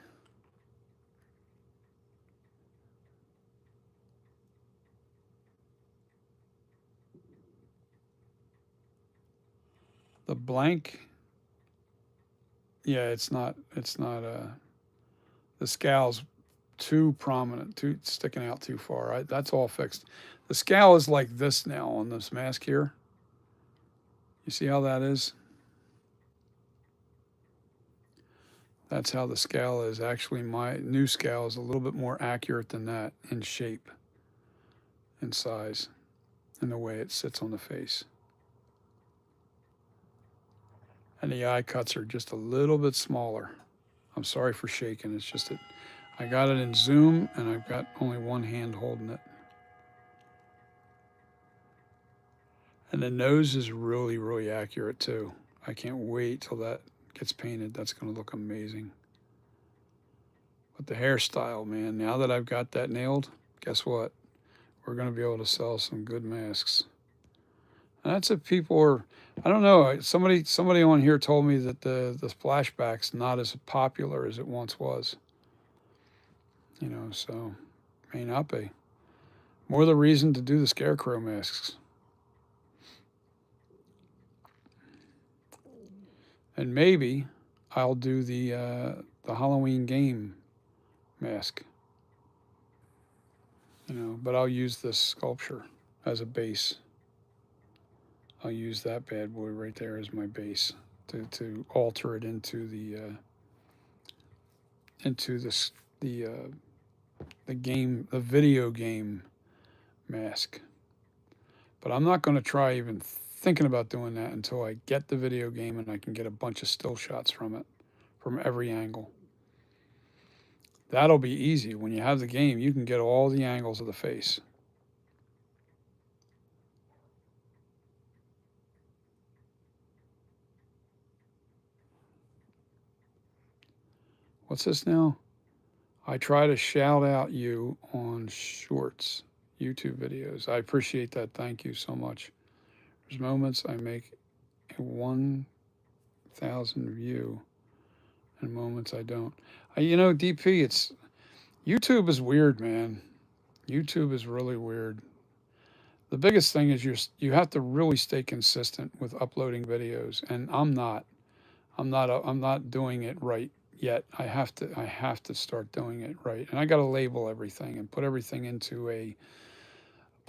The blank, yeah, it's not, the scale's too prominent, too sticking out too far. That's all fixed. The scale is like this now on this mask here. You see how that is? That's how the scale is. Actually, my new scale is a little bit more accurate than that in shape, in size, and the way it sits on the face. And the eye cuts are just a little bit smaller. I'm sorry for shaking. It's just that I got it in zoom and I've got only one hand holding it. And the nose is really, really accurate too. I can't wait till that gets painted. That's going to look amazing. But the hairstyle, man, now that I've got that nailed, guess what? We're going to be able to sell some good masks. And that's if people are, I don't know, somebody on here told me that the flashback's not as popular as it once was. You know, so may not be. More the reason to do the scarecrow masks. And maybe I'll do the Halloween game mask. You know, but I'll use this sculpture as a base. I'll use that bad boy right there as my base to alter it into the video game mask. But I'm not going to try even thinking about doing that until I get the video game and I can get a bunch of still shots from it, from every angle. That'll be easy. When you have the game, you can get all the angles of the face. what's this now? I try to shout out you on shorts, YouTube videos. I appreciate that. Thank you so much. There's moments I make a 1,000 view and moments I don't. DP, it's YouTube is weird, man. YouTube is really weird. The biggest thing is you have to really stay consistent with uploading videos, and I'm not doing it right yet. I have to start doing it right, and I got to label everything and put everything into a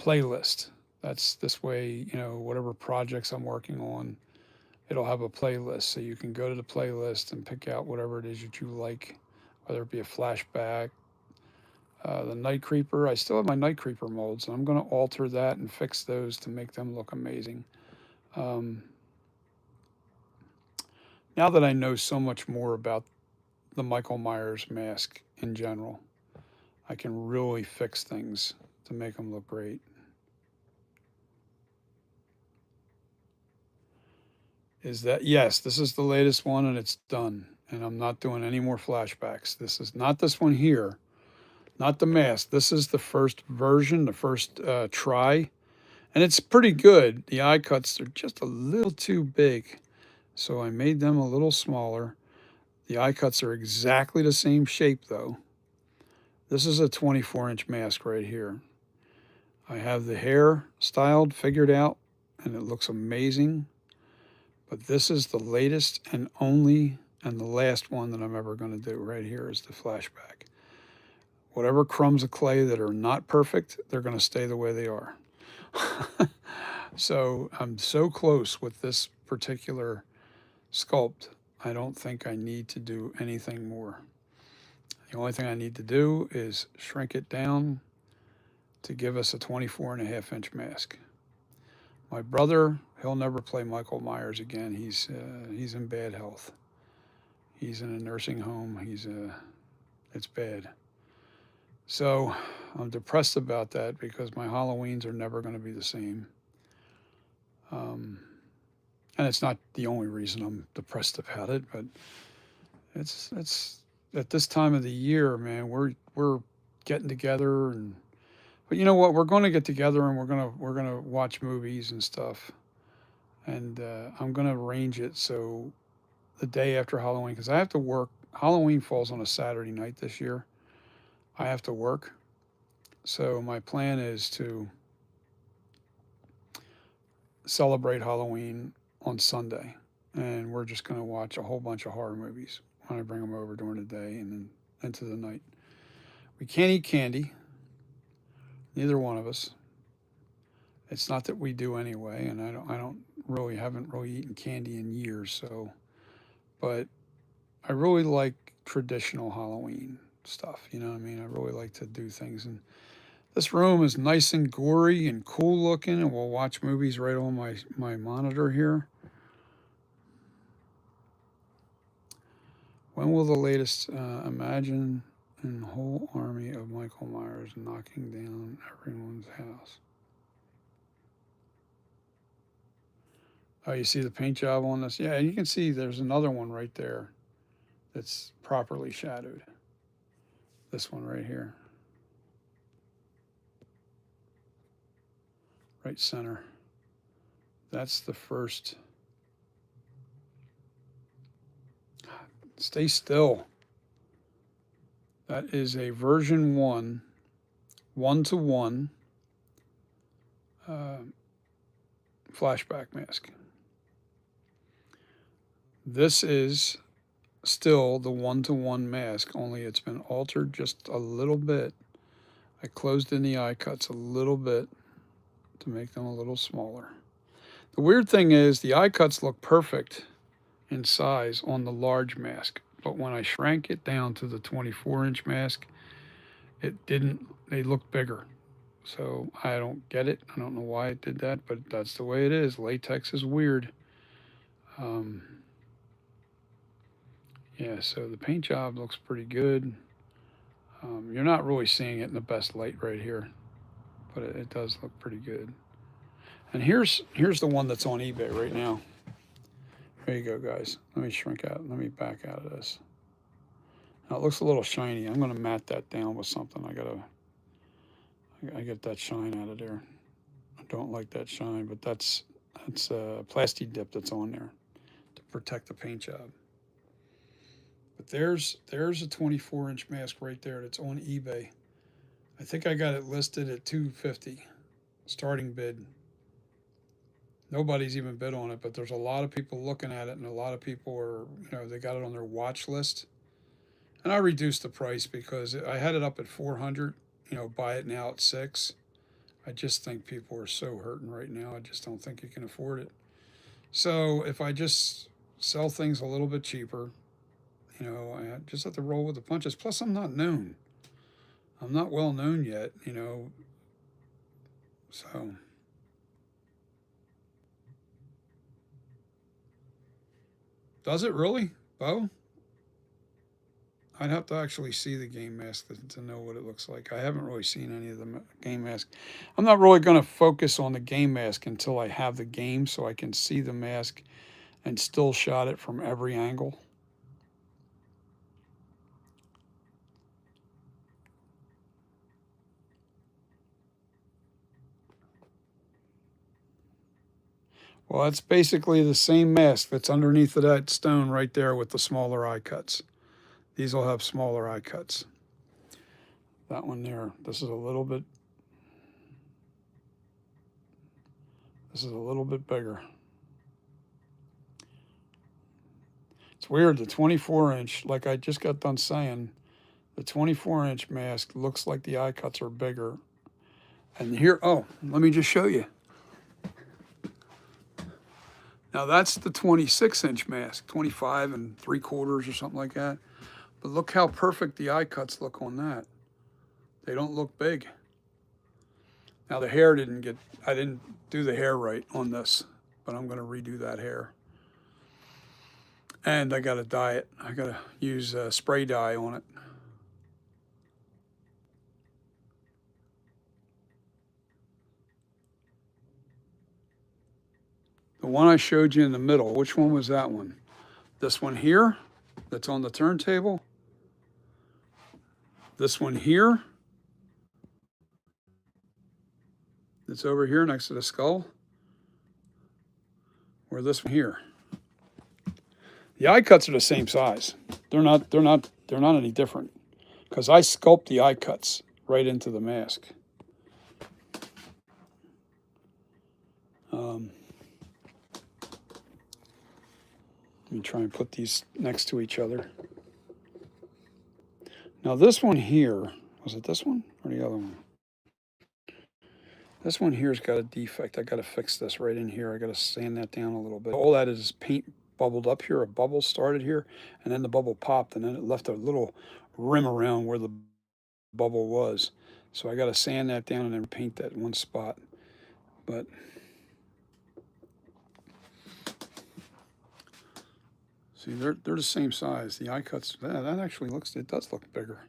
playlist. That's this way, whatever projects I'm working on, it'll have a playlist, so you can go to the playlist and pick out whatever it is that you like, whether it be a flashback. The Night Creeper, I still have my Night Creeper molds, and I'm going to alter that and fix those to make them look amazing. Um, now that I know so much more about the Michael Myers mask in general, I can really fix things to make them look great. Yes, this is the latest one and it's done. And I'm not doing any more flashbacks. This is not this one here, not the mask. This is the first version, the first try. And it's pretty good. The eye cuts are just a little too big. So I made them a little smaller. The eye cuts are exactly the same shape though. This is a 24-inch mask right here. I have the hair styled, figured out, and it looks amazing. But this is the latest and only and the last one that I'm ever going to do. Right here is the flashback. Whatever crumbs of clay that are not perfect, they're going to stay the way they are. So I'm so close with this particular sculpt, I don't think I need to do anything more. The only thing I need to do is shrink it down to give us a 24.5-inch mask. My brother, he'll never play Michael Myers again. He's in bad health. He's in a nursing home. It's bad. So I'm depressed about that because my Halloweens are never going to be the same. And it's not the only reason I'm depressed about it, but it's at this time of the year, man. We're getting together, but you know what? We're going to get together and we're gonna watch movies and stuff. And I'm going to arrange it so the day after Halloween, because I have to work. Halloween falls on a Saturday night this year. I have to work. So my plan is to celebrate Halloween on Sunday. And we're just going to watch a whole bunch of horror movies when I bring them over during the day and then into the night. We can't eat candy. Neither one of us. It's not that we do anyway, and haven't really eaten candy in years, so, but I really like traditional Halloween stuff, you know what I mean? I really like to do things, and this room is nice and gory and cool looking, and we'll watch movies right on my monitor here. When will the latest imagine a whole army of Michael Myers knocking down everyone's house? Oh, you see the paint job on this? Yeah, you can see there's another one right there that's properly shadowed. This one right here. Right center. That's the first. Stay still. That is a version 1, 1-to-1 flashback mask. This is still the 1-to-1 mask, only it's been altered just a little bit. I closed in the eye cuts a little bit to make them a little smaller. The weird thing is the eye cuts look perfect in size on the large mask, but when I shrank it down to the 24-inch mask, it didn't. They look bigger. So I don't get it. I don't know why it did that, but that's the way it is. Latex is weird. Yeah, so the paint job looks pretty good. You're not really seeing it in the best light right here, but it does look pretty good. And here's the one that's on eBay right now. There you go, guys. Let me shrink out. Let me back out of this. Now it looks a little shiny. I'm going to matte that down with something. I get that shine out of there. I don't like that shine, but that's plasti dip that's on there to protect the paint job. But there's a 24-inch mask right there that's on eBay. I think I got it listed at $250 starting bid. Nobody's even bid on it, but there's a lot of people looking at it, and a lot of people are, they got it on their watch list. And I reduced the price because I had it up at 400. Buy it now at $600. I just think people are so hurting right now. I just don't think you can afford it. So if I just sell things a little bit cheaper, I just have to roll with the punches. Plus, I'm not known. I'm not well known yet, so. Does it really, Bo? I'd have to actually see the game mask to know what it looks like. I haven't really seen any of the game mask. I'm not really going to focus on the game mask until I have the game so I can see the mask and still shot it from every angle. Well, it's basically the same mask that's underneath of that stone right there with the smaller eye cuts. These will have smaller eye cuts. That one there, this is a little bit bigger. It's weird, the 24-inch, like I just got done saying, the 24-inch mask looks like the eye cuts are bigger. And here, oh, let me just show you. Now that's the 26-inch mask, 25 3/4 or something like that. But look how perfect the eye cuts look on that. They don't look big. Now the hair I didn't do the hair right on this, but I'm going to redo that hair. And I got to dye it. I got to use spray dye on it. The one I showed you in the middle, which one was that one? This one here, that's on the turntable. This one here, that's over here next to the skull. Or this one here. The eye cuts are the same size. They're not any different because I sculpt the eye cuts right into the mask. Let me try and put these next to each other. Now this one here, was it this one or the other one? This one here's got a defect. I got to fix this right in here. I got to sand that down a little bit. All that is paint bubbled up here. A bubble started here, and then the bubble popped, and then it left a little rim around where the bubble was. So I got to sand that down and then paint that one spot. But see, they're the same size. The eye cuts, that actually it does look bigger.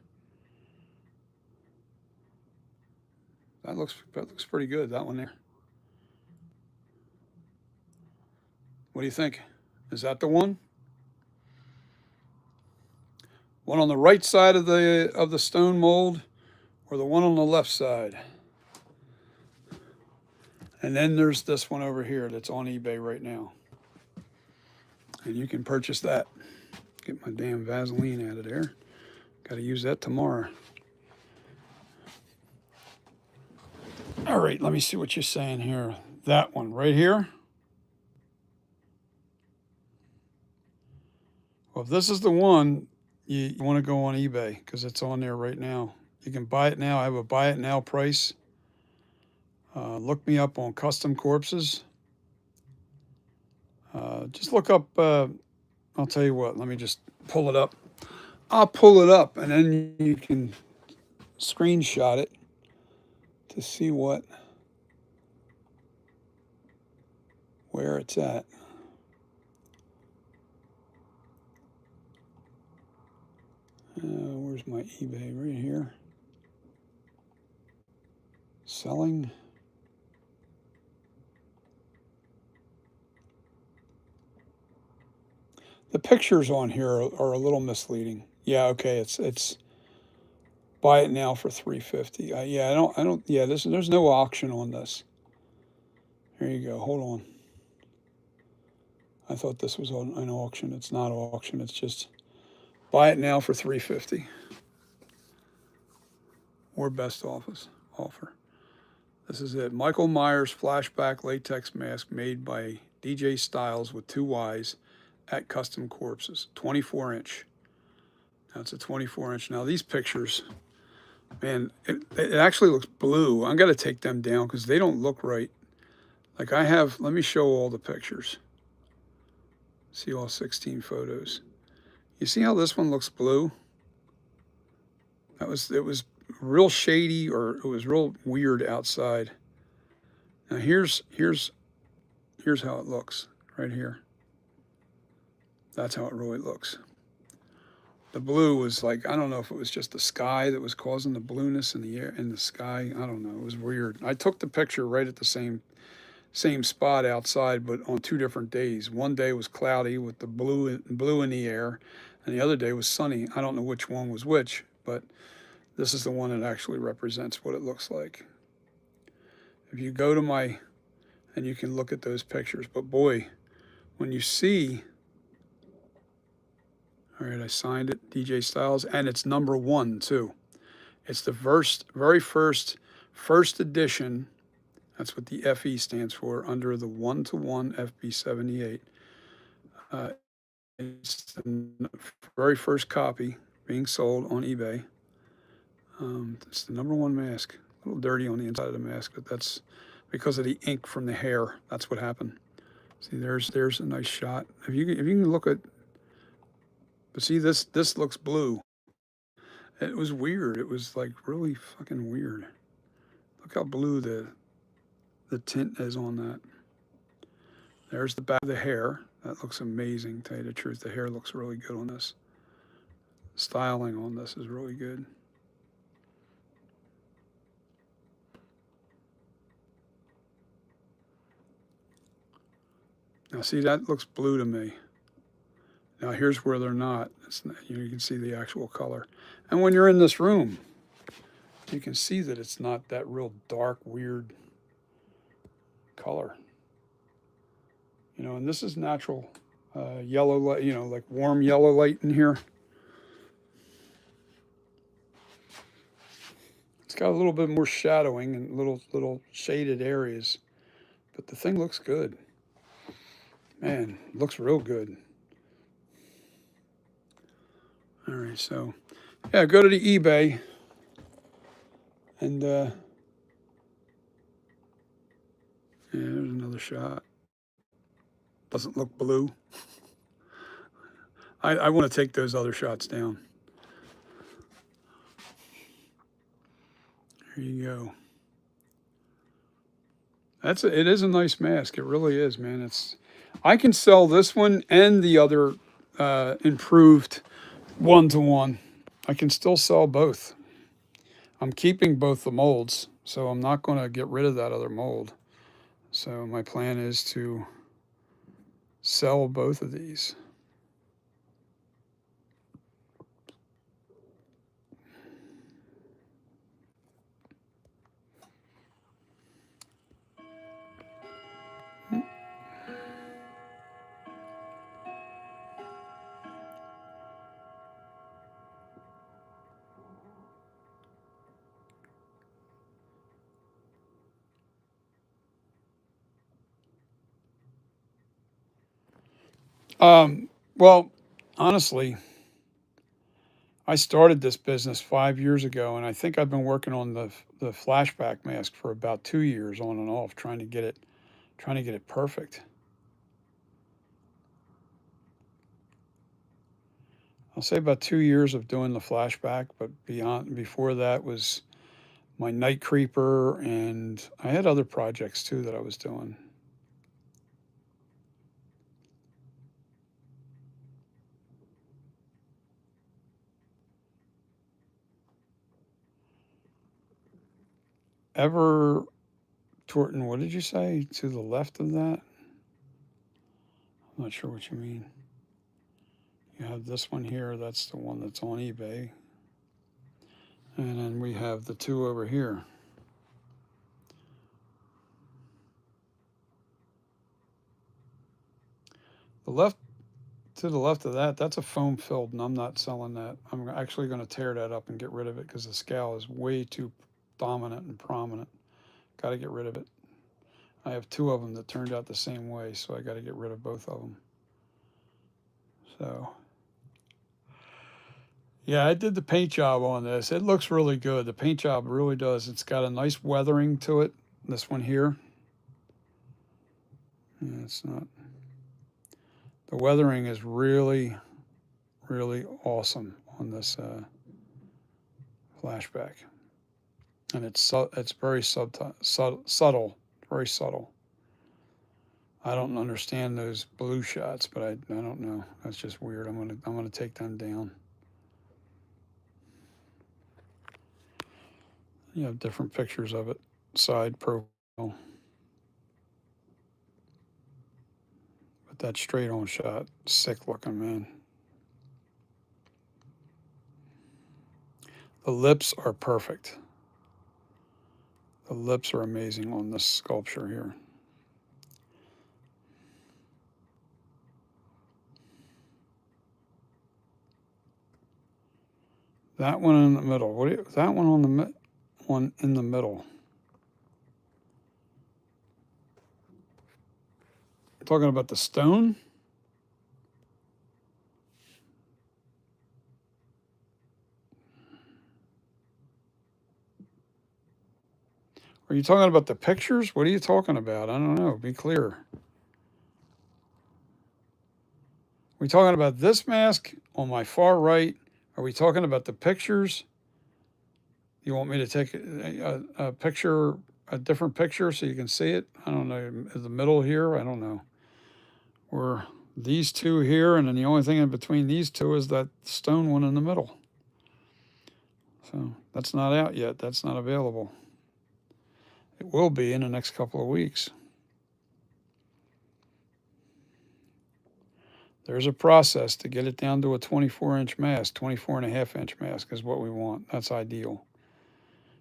That looks pretty good, that one there. What do you think? Is that the one? One on the right side of the stone mold, or the one on the left side? And then there's this one over here that's on eBay right now. And you can purchase that. Get my damn Vaseline out of there. Got to use that tomorrow. All right, let me see what you're saying here. That one right here. Well, if this is the one, you want to go on eBay because it's on there right now. You can buy it now. I have a buy it now price. Look me up on Custom Corpses. Just look up, I'll tell you what, let me just pull it up. I'll pull it up and then you can screenshot it to see where it's at. Where's my eBay? Right here. Selling. The pictures on here are a little misleading. Yeah, okay, it's buy it now for 350. Yeah, I don't. Yeah, there's no auction on this. Here you go. Hold on. I thought this was on an auction. It's not auction. It's just buy it now for 350 or best offer. This is it. Michael Myers flashback latex mask made by DJ Styles with 2 Ys at Custom Corpses. 24 inch. That's a 24 inch. Now these pictures, man, it actually looks blue. I'm going to take them down because they don't look right. Like I have, let me show all the pictures. See all 16 photos. You see how this one looks blue? It was real shady, or it was real weird outside. Now here's how it looks right here. That's how it really looks. The blue was like, I don't know if it was just the sky that was causing the blueness in the air, in the sky. I don't know. It was weird. I took the picture right at the same spot outside, but on 2 different days. One day was cloudy with the blue in the air, and the other day was sunny. I don't know which one was which, but this is the one that actually represents what it looks like. If you go to my, and you can look at those pictures, but boy, when you see, all right, I signed it, DJ Styles, and it's #1 too. It's the very first edition. That's what the FE stands for, under the 1-to-1 FB78. It's the very first copy being sold on eBay. It's the #1 mask. A little dirty on the inside of the mask, but that's because of the ink from the hair. That's what happened. See, there's a nice shot. If you can look at, but see this looks blue. It was weird. It was like really fucking weird. Look how blue the tint is on that. There's the back of the hair. That looks amazing, to tell you the truth. The hair looks really good on this. Styling on this is really good. Now see, that looks blue to me. Now here's where they're not. You can see the actual color. And when you're in this room, you can see that it's not that real dark, weird color. You know, and this is natural yellow light, you know, like warm yellow light in here. It's got a little bit more shadowing and little shaded areas, but the thing looks good. Man, looks real good. All right, so yeah, go to the eBay and yeah, there's another shot. Doesn't look blue. I want to take those other shots down. There you go. It is a nice mask. It really is, man. I can sell this one and the other improved 1-to-1. I can still sell both. I'm keeping both the molds, so I'm not going to get rid of that other mold. So my plan is to sell both of these. Well, honestly, I started this business 5 years ago, and I think I've been working on the flashback mask for about 2 years on and off, trying to get it perfect. I'll say about 2 years of doing the flashback, but before that was my Night Creeper, and I had other projects too that I was doing. Ever, Torton, what did you say? To the left of that? I'm not sure what you mean. You have this one here, that's the one that's on eBay. And then we have the two over here. The left to the left of that, that's a foam filled, and I'm not selling that. I'm actually going to tear that up and get rid of it because the scale is way too dominant and prominent. Got to get rid of it. I have two of them that turned out the same way, so I got to get rid of both of them. So, yeah, I did the paint job on this. It looks really good. The paint job really does. It's got a nice weathering to it. This one here. Yeah, it's not. The weathering is really, really awesome on this flashback, and it's very subtle, very subtle. I don't understand those blue shots, but I don't know. That's just weird. I'm gonna take them down. You have different pictures of it, side profile, but that straight on shot, sick looking, man. The lips are perfect. The lips are amazing on this sculpture here. That one in the middle. That one on the one in the middle? Talking about the stone? Are you talking about the pictures? What are you talking about? I don't know. Be clear. Are we talking about this mask on my far right? Are we talking about the pictures? You want me to take a picture, a different picture so you can see it? I don't know. The middle here? I don't know. Or these two here, and then the only thing in between these two is that stone one in the middle. So that's not out yet. That's not available. It will be in the next couple of weeks. There's a process to get it down to a 24-inch mask. 24.5-inch mask is what we want. That's ideal.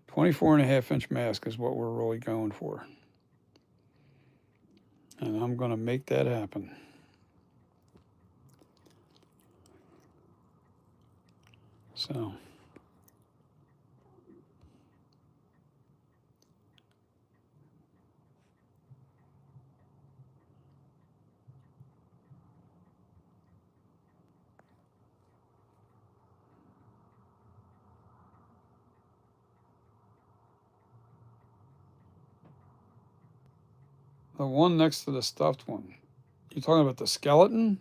24.5-inch mask is what we're really going for. And I'm going to make that happen. So, the one next to the stuffed one. You talking about the skeleton?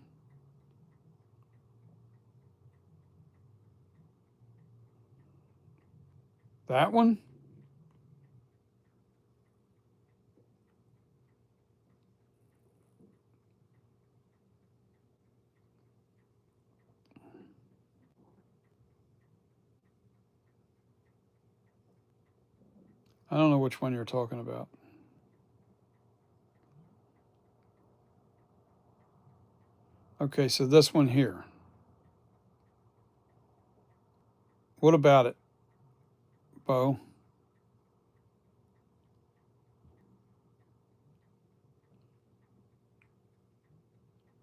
That one? I don't know which one you're talking about. Okay, so this one here. What about it, Bo?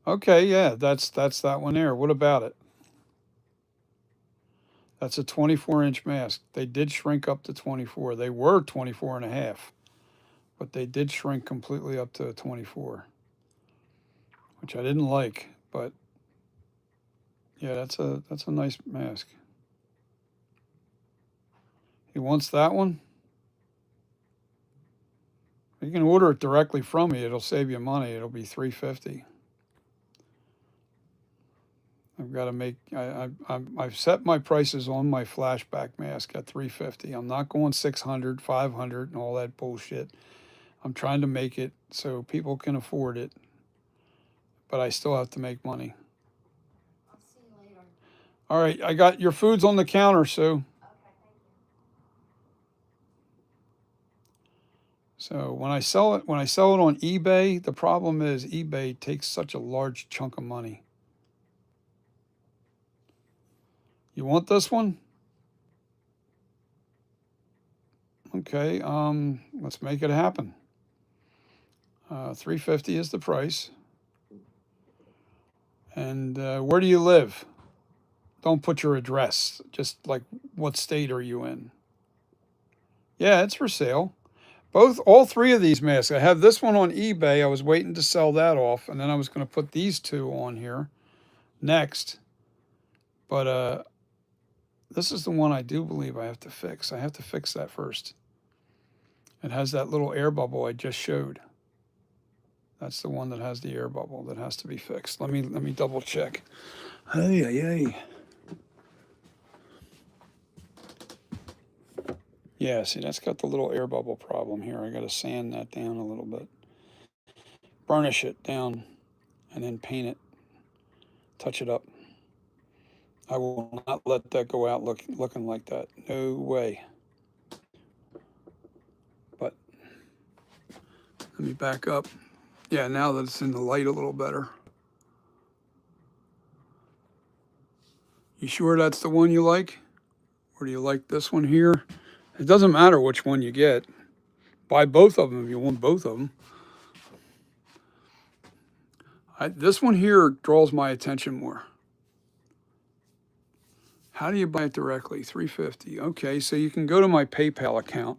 Okay, yeah, that's that one there. What about it? That's a 24-inch mask. They did shrink up to 24. They were 24 and a half, but they did shrink completely up to 24, which I didn't like, but yeah, that's a nice mask. He wants that one. You can order it directly from me. It'll save you money. It'll be $350. I've got to make. I've set my prices on my flashback mask at $350. I'm not going 600, 500, and all that bullshit. I'm trying to make it so people can afford it, but I still have to make money. I'll see you later. All right, I got your food's on the counter, Sue. Okay, thank you. So when I sell it on eBay, the problem is eBay takes such a large chunk of money. You want this one? Okay, let's make it happen. $350 is the price. And where do you live? Don't put your address. Just like, what state are you in? Yeah, it's for sale. All three of these masks. I have this one on eBay. I was waiting to sell that off, and then I was going to put these two on here next. But this is the one I do believe I have to fix. I have to fix that first. It has that little air bubble I just showed. That's the one that has the air bubble that has to be fixed. Let me double check. Hey. Yeah, see, that's got the little air bubble problem here. I got to sand that down a little bit. Burnish it down and then paint it. Touch it up. I will not let that go out looking like that. No way. But let me back up. Yeah, now that it's in the light a little better. You sure that's the one you like? Or do you like this one here? It doesn't matter which one you get. Buy both of them if you want both of them. This one here draws my attention more. How do you buy it directly? $350. Okay, so you can go to my PayPal account.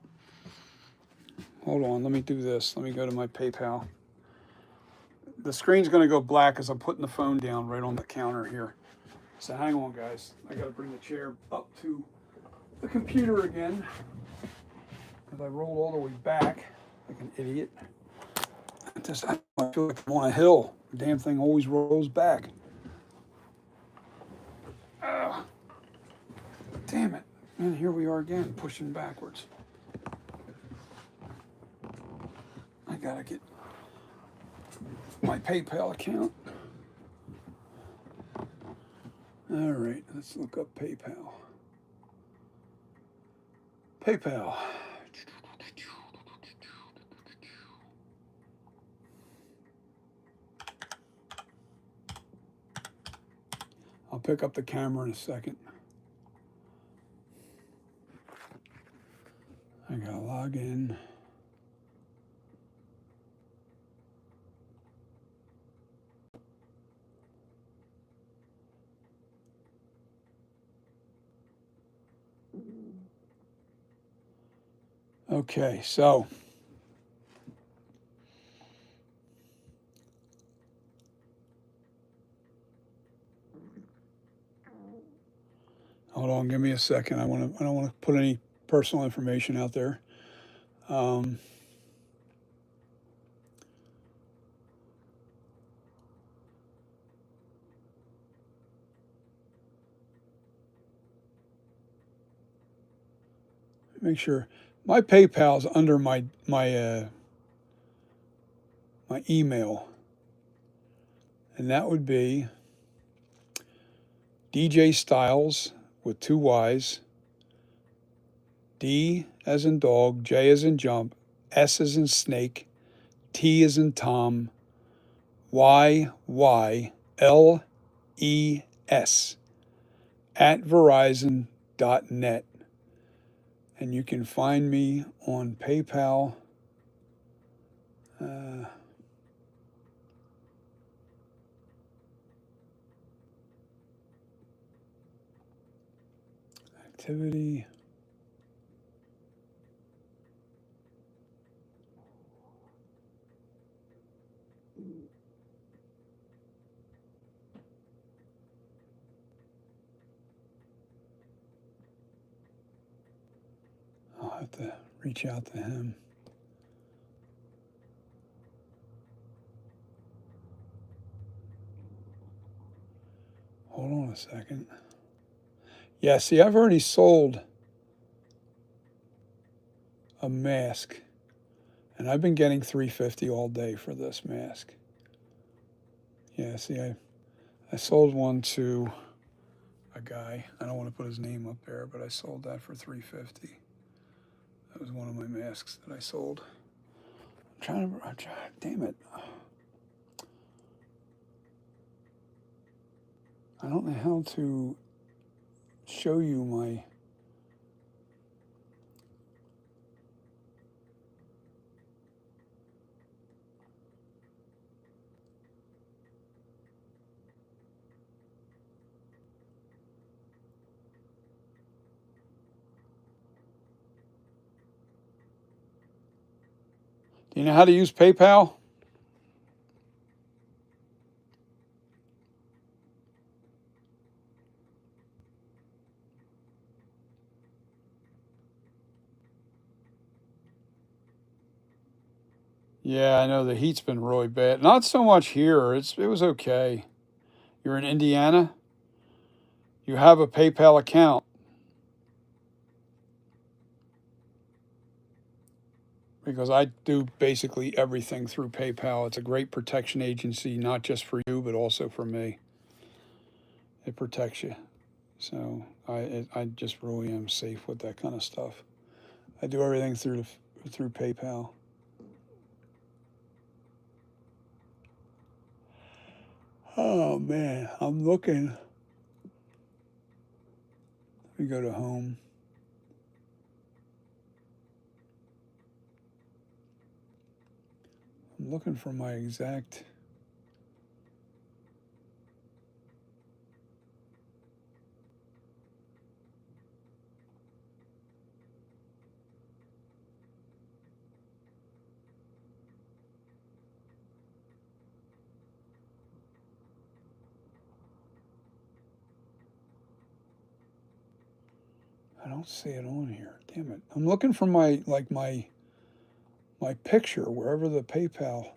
Hold on, let me do this. Let me go to my PayPal. The screen's going to go black as I'm putting the phone down right on the counter here. So hang on, guys. I got to bring the chair up to the computer again. Because I rolled all the way back like an idiot. I feel like I'm on a hill. The damn thing always rolls back. Damn it. And here we are again, pushing backwards. I got to get my PayPal account. All right, let's look up PayPal. PayPal. I'll pick up the camera in a second. I gotta log in. Okay, so hold on, give me a second. I don't want to put any personal information out there. Make sure my PayPal's under my email, and that would be DJ Styles with 2 Y's, D as in dog, J as in jump, S as in snake, T as in Tom, YYLES at Verizon.net. And you can find me on PayPal. Activity. I'll have to reach out to him. Hold on a second. Yeah, see, I've already sold a mask, and I've been getting $350 all day for this mask. Yeah, see, I sold one to a guy. I don't want to put his name up there, but I sold that for $350. That was one of my masks that I sold. I'm trying, damn it. I don't know how to show you my Do you know how to use PayPal? Yeah, I know the heat's been really bad. Not so much here. It was okay. You're in Indiana? You have a PayPal account. Because I do basically everything through PayPal. It's a great protection agency, not just for you, but also for me. It protects you. So I just really am safe with that kind of stuff. I do everything through PayPal. Oh man, I'm looking. Let me go to home. I'm looking for my exact. I don't see it on here. Damn it. I'm looking for my picture wherever the PayPal.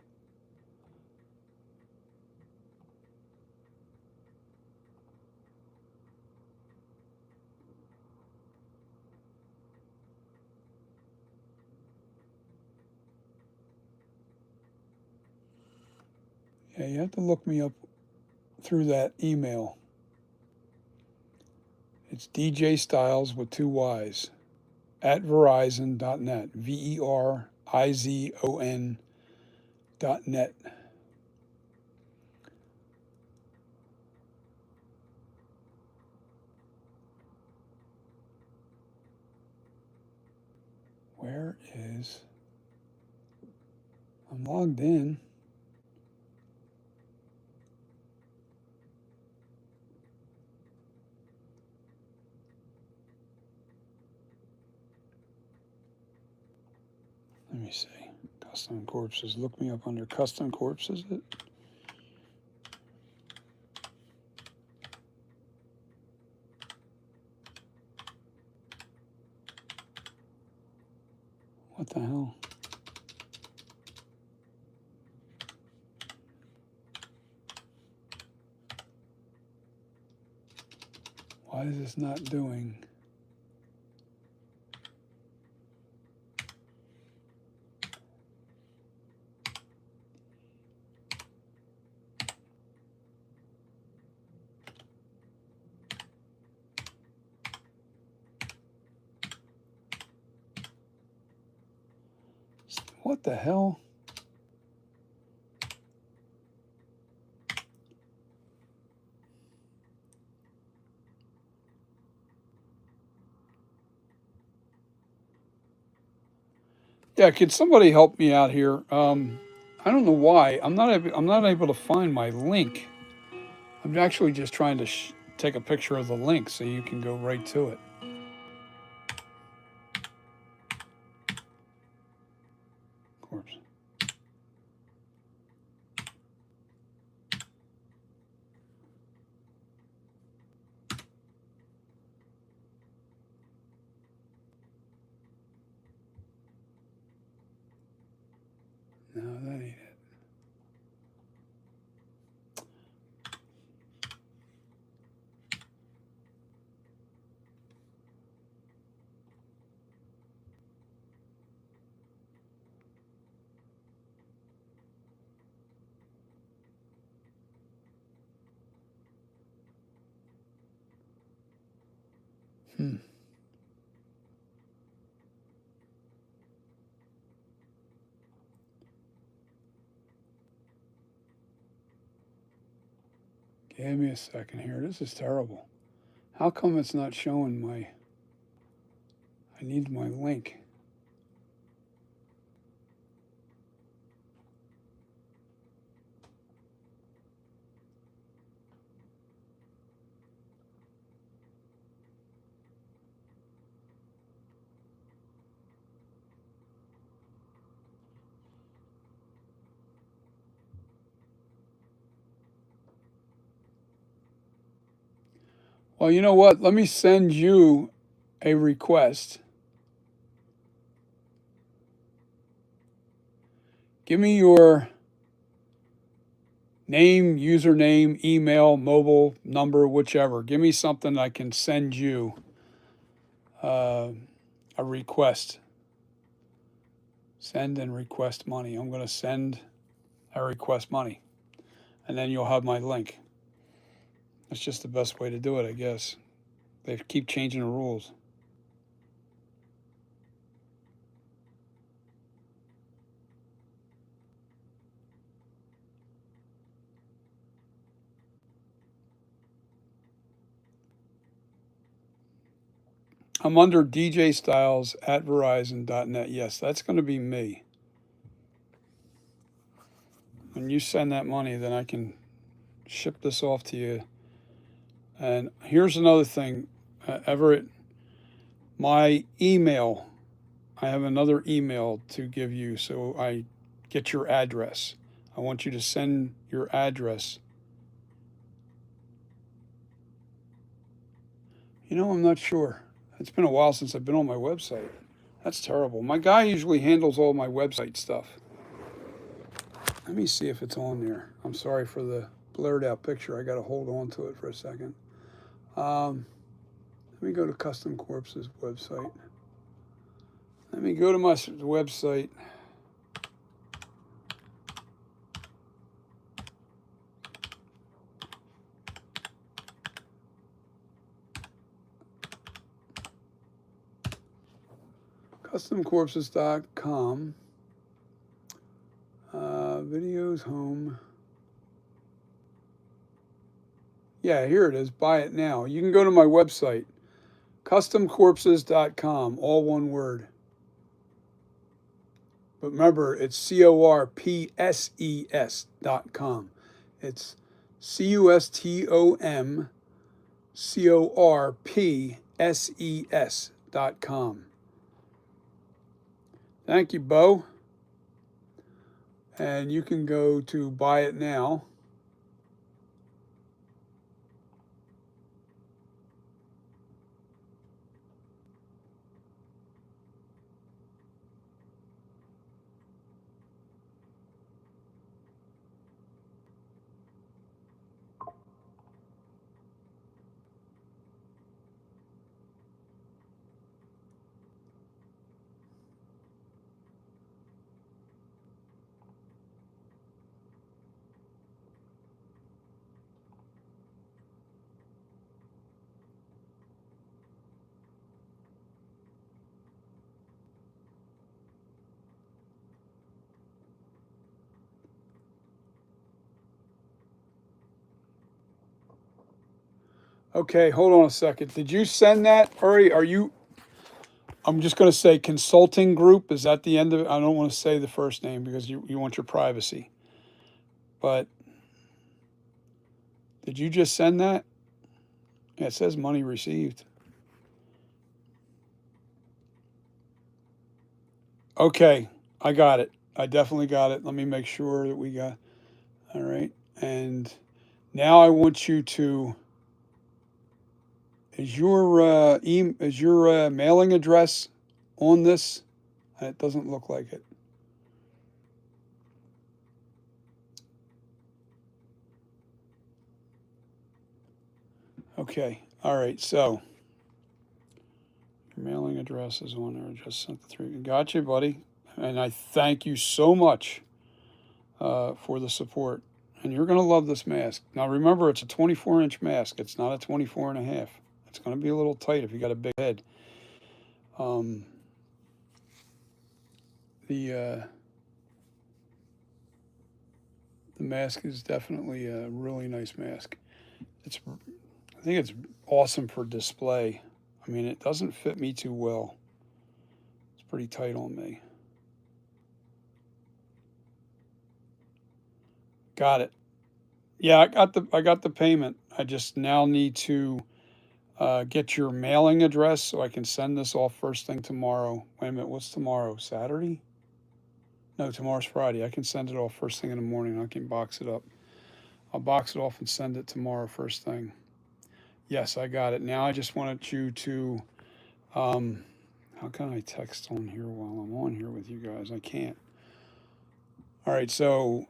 Yeah, you have to look me up through that email. It's DJ Styles with 2 Y's at Verizon.net. VERIZON.net. Where is. I'm logged in. Let me see. Custom corpses. Look me up under custom corpses. What the hell? Why is this not doing? What the hell? Yeah, could somebody help me out here? I don't know why I'm not able to find my link. I'm actually just trying to take a picture of the link so you can go right to it. Corpse. No, that ain't it. Hmm. Give me a second here. This is terrible. How come it's not showing my, I need my link. Well, you know what? Let me send you a request. Give me your name, username, email, mobile number, whichever. Give me something I can send you a request. Send and request money. I'm going to send a request money, and then you'll have my link. That's just the best way to do it, I guess. They keep changing the rules. I'm under DJ Styles at Verizon.net. Yes, that's going to be me. When you send that money, then I can ship this off to you. And here's another thing, Everett, my email, I have another email to give you so I get your address. I want you to send your address. You know, I'm not sure. It's been a while since I've been on my website. That's terrible. My guy usually handles all my website stuff. Let me see if it's on there. I'm sorry for the blurred out picture. I got to hold on to it for a second. Let me go to Custom Corpse's website. Let me go to my website. CustomCorpses.com. Videos, home. Yeah, here it is. Buy it now. You can go to my website, CustomCorpses.com, all one word. But remember, it's CORPSES.com. It's CUSTOMCORPSES.com. Thank you, Bo. And you can go to buy it now. Okay, hold on a second. Did you send that? Or are you, I'm just going to say consulting group. Is that the end of it? I don't want to say the first name because you want your privacy. But did you just send that? Yeah, it says money received. Okay, I got it. I definitely got it. Let me make sure that we got, all right. And now I want you to, is your mailing address on this? It doesn't look like it. Okay, all right, so your mailing address is on there. I just sent the three. Gotcha, buddy. And I thank you so much for the support. And you're going to love this mask. Now, remember, it's a 24-inch mask. It's not a 24 and a half. It's going to be a little tight if you got a big head. The mask is definitely a really nice mask. I think it's awesome for display. I mean, it doesn't fit me too well. It's pretty tight on me. Got it. Yeah, I got the payment. I just now need to get your mailing address so I can send this off first thing tomorrow. Wait a minute, what's tomorrow? Saturday? No, tomorrow's Friday. I can send it off first thing in the morning. I can box it up. I'll box it off and send it tomorrow first thing. Yes, I got it. Now I just wanted you to, um, how can I text on here while I'm on here with you guys? I can't. All right, so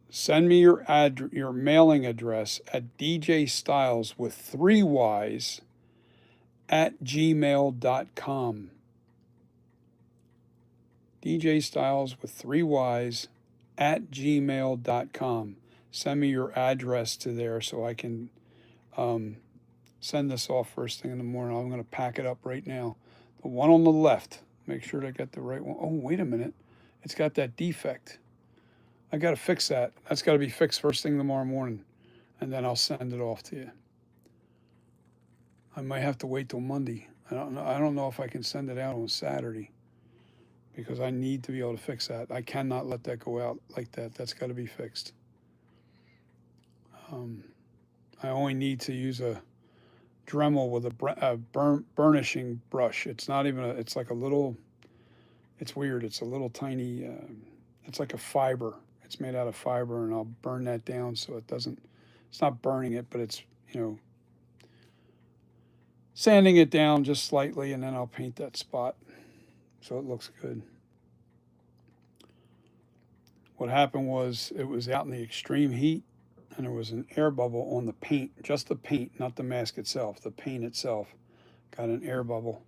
send me your mailing address at DJ Styles with 3 Y's at gmail.com. DJ Styles with 3 Y's at gmail.com. Send me your address to there so I can send this off first thing in the morning. I'm going to pack it up right now. The one on the left, make sure I got the right one. Oh, wait a minute. It's got that defect. I got to fix that. That's got to be fixed first thing tomorrow morning, and then I'll send it off to you. I might have to wait till Monday. I don't know. I don't know if I can send it out on Saturday because I need to be able to fix that. I cannot let that go out like that. That's got to be fixed. I only need to use a Dremel with a burnishing brush. It's not even it's like a little, it's weird. It's a little tiny, it's like a fiber. It's made out of fiber, and I'll burn that down so it doesn't, it's not burning it, but it's, sanding it down just slightly, and then I'll paint that spot so it looks good. What happened was it was out in the extreme heat, and there was an air bubble on the paint, just the paint, not the mask itself. The paint itself got an air bubble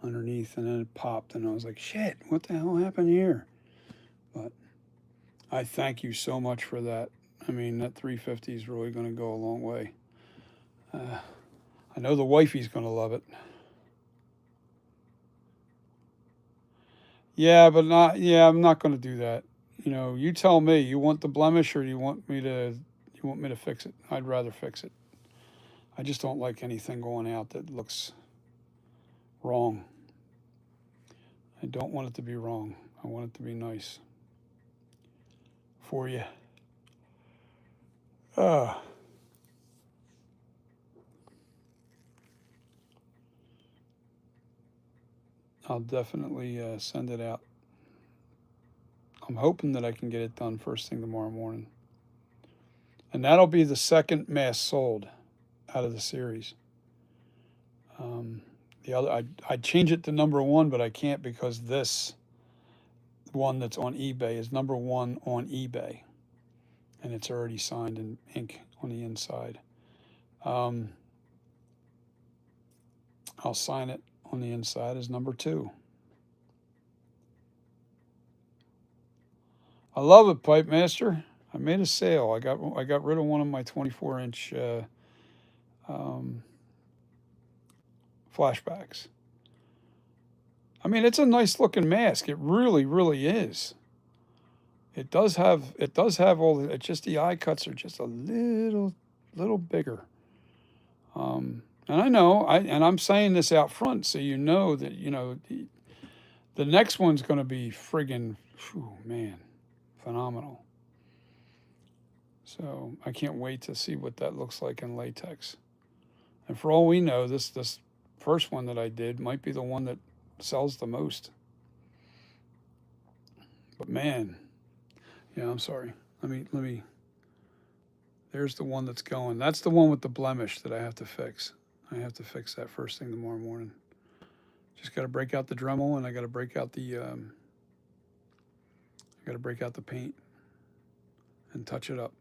underneath, and then it popped, and I was like, shit, what the hell happened here? But I thank you so much for that. I mean, that 350 is really going to go a long way. I know the wifey's going to love it. Yeah, but not, yeah, I'm not going to do that. You tell me, you want the blemish or you want me to fix it? I'd rather fix it. I just don't like anything going out that looks wrong. I don't want it to be wrong. I want it to be nice for you. I'll definitely send it out. I'm hoping that I can get it done first thing tomorrow morning. And that'll be the second mask sold out of the series. The other, I'd change it to #1, but I can't because this one that's on eBay is #1 on eBay, and it's already signed in ink on the inside. I'll sign it on the inside as #2. I love it, Pipe Master. I made a sale. I got rid of one of my 24-inch flashbacks. I mean, it's a nice looking mask. It really, really is. It does have all the. It's just the eye cuts are just a little bigger. And I know, and I'm saying this out front, so you know that the next one's going to be friggin', man, phenomenal. So I can't wait to see what that looks like in latex. And for all we know, this first one that I did might be the one that sells the most. But man, yeah, I'm sorry. Let me. There's the one that's going. That's the one with the blemish that I have to fix. I have to fix that first thing tomorrow morning. Just got to break out the Dremel, and I got to break out the paint and touch it up.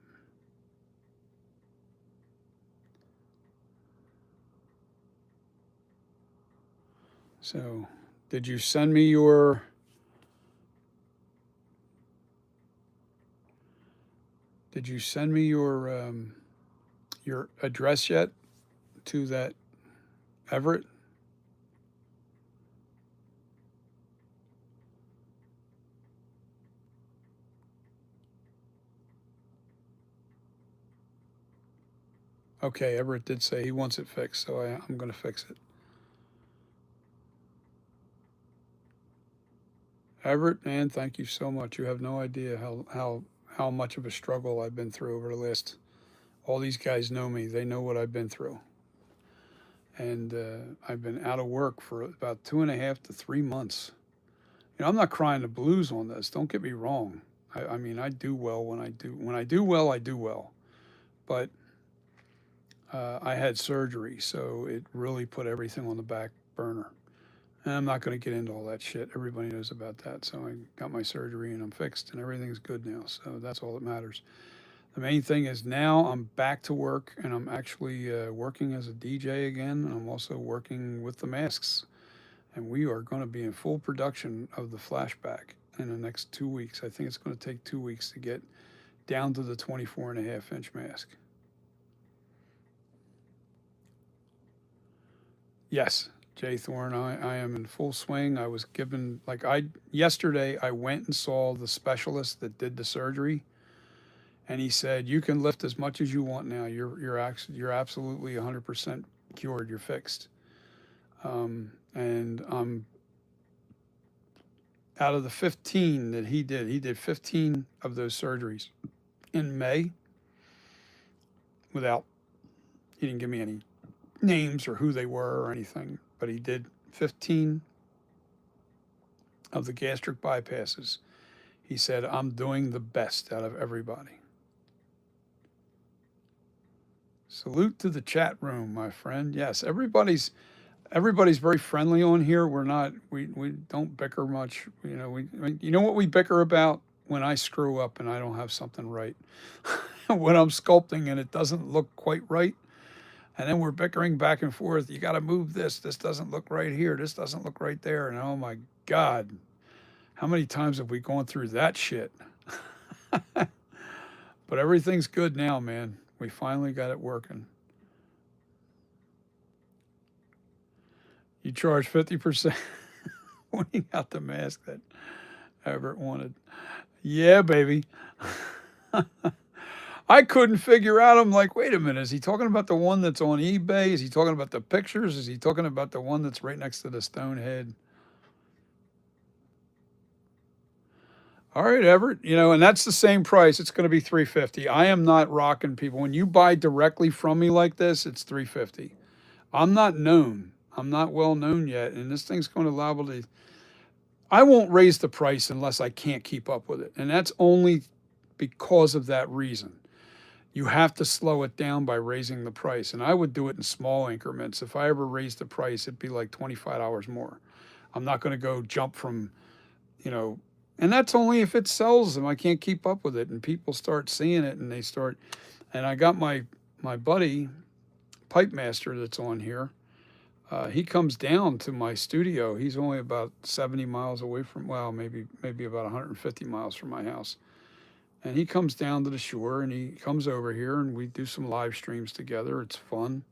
So, did you send me your your address yet to that Everett? Okay, Everett did say he wants it fixed, so I'm going to fix it. Everett, man, thank you so much. You have no idea how much of a struggle I've been through over the last. All these guys know me. They know what I've been through, and I've been out of work for about 2.5 to 3 months. I'm not crying the blues on this. Don't get me wrong. I mean, I do well when I do. When I do well, I do well. But I had surgery, so it really put everything on the back burner. And I'm not going to get into all that shit. Everybody knows about that. So I got my surgery and I'm fixed and everything's good now. So that's all that matters. The main thing is now I'm back to work and I'm actually working as a DJ again. And I'm also working with the masks. And we are going to be in full production of the flashback in the next 2 weeks. I think it's going to take 2 weeks to get down to the 24.5 inch mask. Yes, Jay Thorne, I am in full swing. I was given yesterday I went and saw the specialist that did the surgery, and he said you can lift as much as you want now. You're absolutely 100% cured. You're fixed. And out of the 15 that he did 15 of those surgeries in May without. He didn't give me any names or who they were or anything, but he did 15 of the gastric bypasses. He said, I'm doing the best out of everybody. Salute to the chat room, my friend. Yes, everybody's very friendly on here. We don't bicker much. You know what we bicker about? When I screw up and I don't have something right. When I'm sculpting and it doesn't look quite right. And then we're bickering back and forth. You got to move this. This doesn't look right here. This doesn't look right there. And oh my God, how many times have we gone through that shit? But everything's good now, man. We finally got it working. You charge 50% pointing out the mask that Everett wanted. Yeah, baby. I couldn't figure out. I'm like, wait a minute. Is he talking about the one that's on eBay? Is he talking about the pictures? Is he talking about the one that's right next to the stone head? All right, Everett. And that's the same price. It's going to be $350. I am not rocking people. When you buy directly from me like this, it's $350. I'm not known. I'm not well known yet, and this thing's going to liable to. I won't raise the price unless I can't keep up with it, and that's only because of that reason. You have to slow it down by raising the price, and I would do it in small increments. If I ever raised the price, it'd be like $25 more. I'm not going to go jump from, you know, and that's only if it sells them. I can't keep up with it, and people start seeing it, and they start. And I got my buddy, Pipe Master, that's on here. He comes down to my studio. He's only about 70 miles away from, well, maybe about 150 miles from my house. And he comes down to the shore and he comes over here and we do some live streams together. It's fun.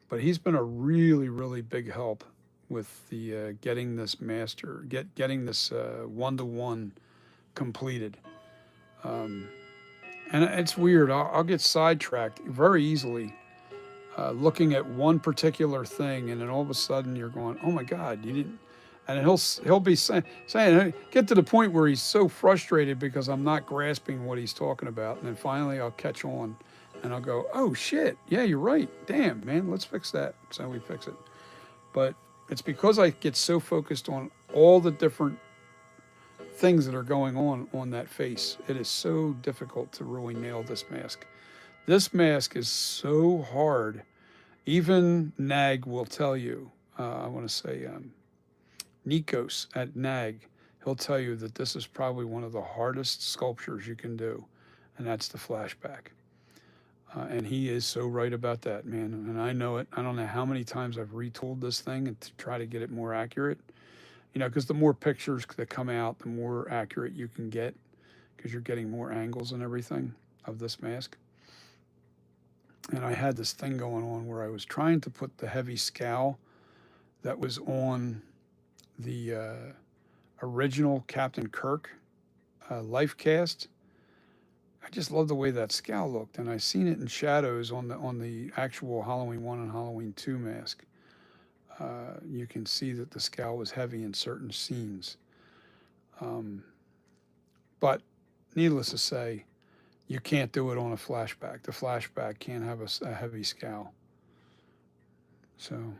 But he's been a really, really big help with the getting this getting this one-to-one completed. And it's weird. I'll get sidetracked very easily looking at one particular thing, and then all of a sudden you're going, "Oh my God, you didn't." And he'll be saying, get to the point where he's so frustrated because I'm not grasping what he's talking about, and then finally I'll catch on, and I'll go, "Oh shit, yeah, you're right. Damn, man, let's fix that." So we fix it. But it's because I get so focused on all the different things that are going on that face. It is so difficult to really nail this mask. This mask is so hard. Even NAG will tell you, I want to say Nikos at NAG, he'll tell you that this is probably one of the hardest sculptures you can do, and that's the flashback. And he is so right about that, man. And I know it. I don't know how many times I've retooled this thing and to try to get it more accurate. Because the more pictures that come out, the more accurate you can get because you're getting more angles and everything of this mask. And I had this thing going on where I was trying to put the heavy scowl that was on the original Captain Kirk life cast. I just love the way that scowl looked, and I seen it in shadows on the actual Halloween 1 and Halloween 2 mask. You can see that the scowl was heavy in certain scenes. Um, but needless to say, you can't do it on a flashback. The flashback can't have a heavy scowl. So,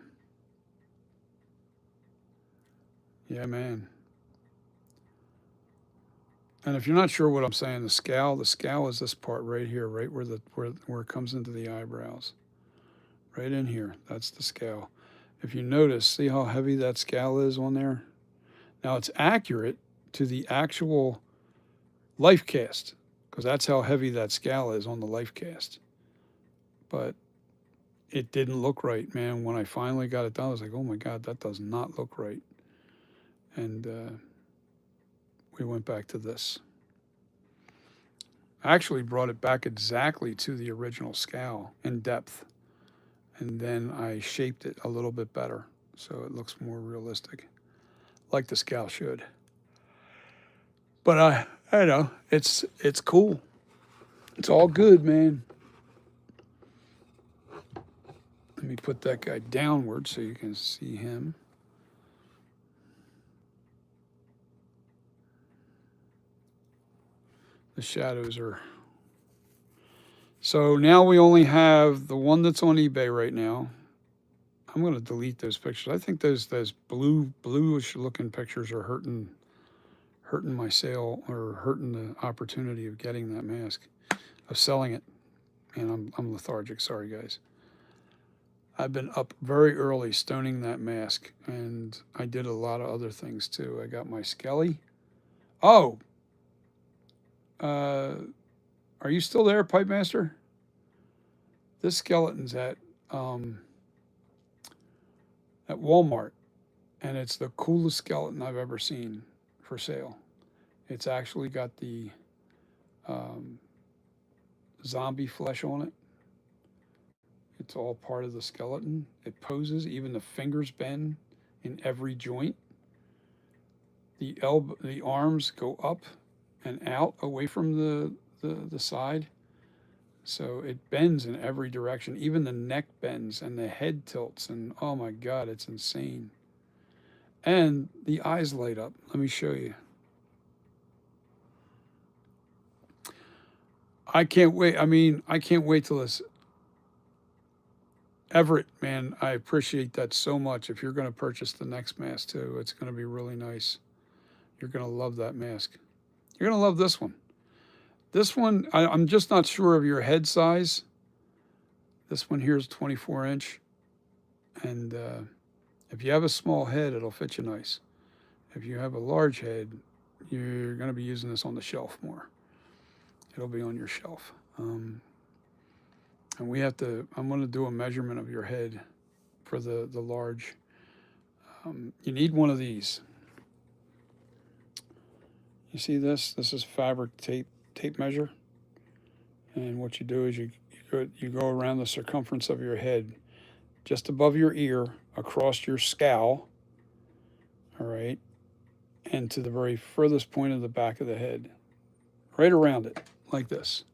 yeah, man. And if you're not sure what I'm saying, the scowl is this part right here, right where it comes into the eyebrows. Right in here. That's the scowl. If you notice, see how heavy that scowl is on there? Now it's accurate to the actual life cast, because that's how heavy that scowl is on the life cast. But it didn't look right, man. When I finally got it done, I was like, oh my God, that does not look right. And we went back to this. I actually brought it back exactly to the original scowl in depth. And then I shaped it a little bit better so it looks more realistic, like the scowl should. But I know it's cool. It's all good, man. Let me put that guy downward so you can see him. The shadows are. So now we only have the one that's on eBay right now. I'm going to delete those pictures. I think those bluish looking pictures are hurting my sale, or hurting the opportunity of getting that mask, of selling it. And I'm lethargic. Sorry, guys. I've been up very early stoning that mask, and I did a lot of other things too. I got my skelly. Oh, are you still there, Pipe Master? This skeleton's at Walmart, and it's the coolest skeleton I've ever seen for sale. It's actually got the um, zombie flesh on it. It's all part of the skeleton. It poses. Even the fingers bend in every joint. The arms go up and out away from the side. So it bends in every direction. Even the neck bends and the head tilts. And oh my God, it's insane. And the eyes light up. Let me show you. I can't wait. I mean, I can't wait till this. Everett, man, I appreciate that so much. If you're going to purchase the next mask too, it's going to be really nice. You're going to love that mask. You're going to love this one. This one, I'm just not sure of your head size. This one here is 24 inch. And if you have a small head, it'll fit you nice. If you have a large head, you're going to be using this on the shelf more. It'll be on your shelf. And I'm going to do a measurement of your head for the large. You need one of these. You see this? This is fabric tape measure. And what you do is you go around the circumference of your head, just above your ear, across your scowl, all right, and to the very furthest point of the back of the head, right around it, like this,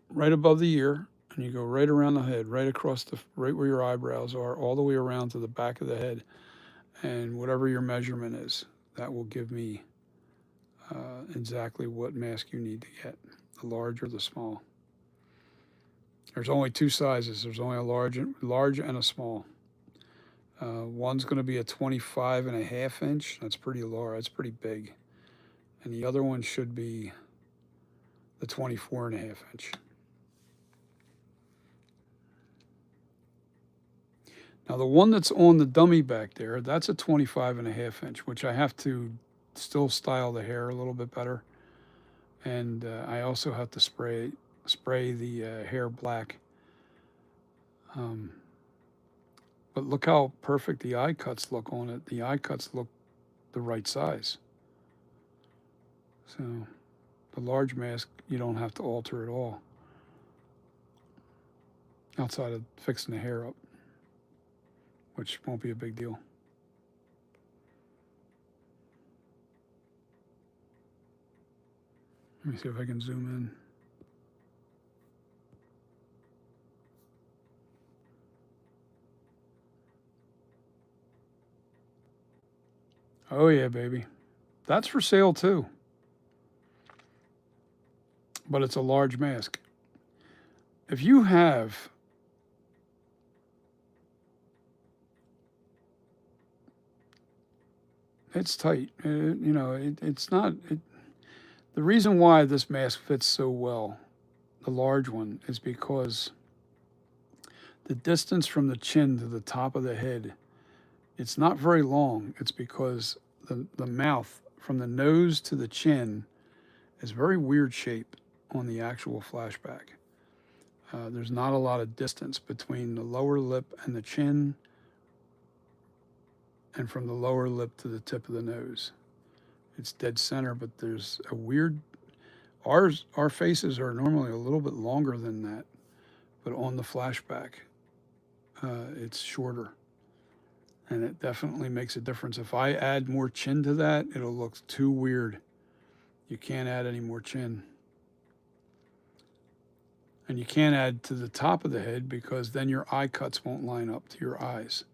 right above the ear, and you go right around the head, right across right where your eyebrows are, all the way around to the back of the head, and whatever your measurement is, that will give me exactly what mask you need to get, the large or the small. There's only two sizes. There's only a large and a small. One's going to be a 25.5 inch. That's pretty large. That's pretty big. And the other one should be the 24.5 inch. Now the one that's on the dummy back there, that's a 25.5 inch, which I have to still style the hair a little bit better. And I also have to spray the hair black. But look how perfect the eye cuts look on it. The eye cuts look the right size. So the large mask, you don't have to alter at all, outside of fixing the hair up, which won't be a big deal. Let me see if I can zoom in. Oh yeah, baby. That's for sale too. But it's a large mask. If you have it's tight. It's not. The reason why this mask fits so well, the large one, is because the distance from the chin to the top of the head, it's not very long. It's because the mouth from the nose to the chin is very weird shape on the actual flashback. There's not a lot of distance between the lower lip and the chin, and from the lower lip to the tip of the nose. It's dead center, but there's a weird. Our faces are normally a little bit longer than that, but on the flashback, it's shorter, and it definitely makes a difference. If I add more chin to that, it'll look too weird. You can't add any more chin. And you can't add to the top of the head because then your eye cuts won't line up to your eyes.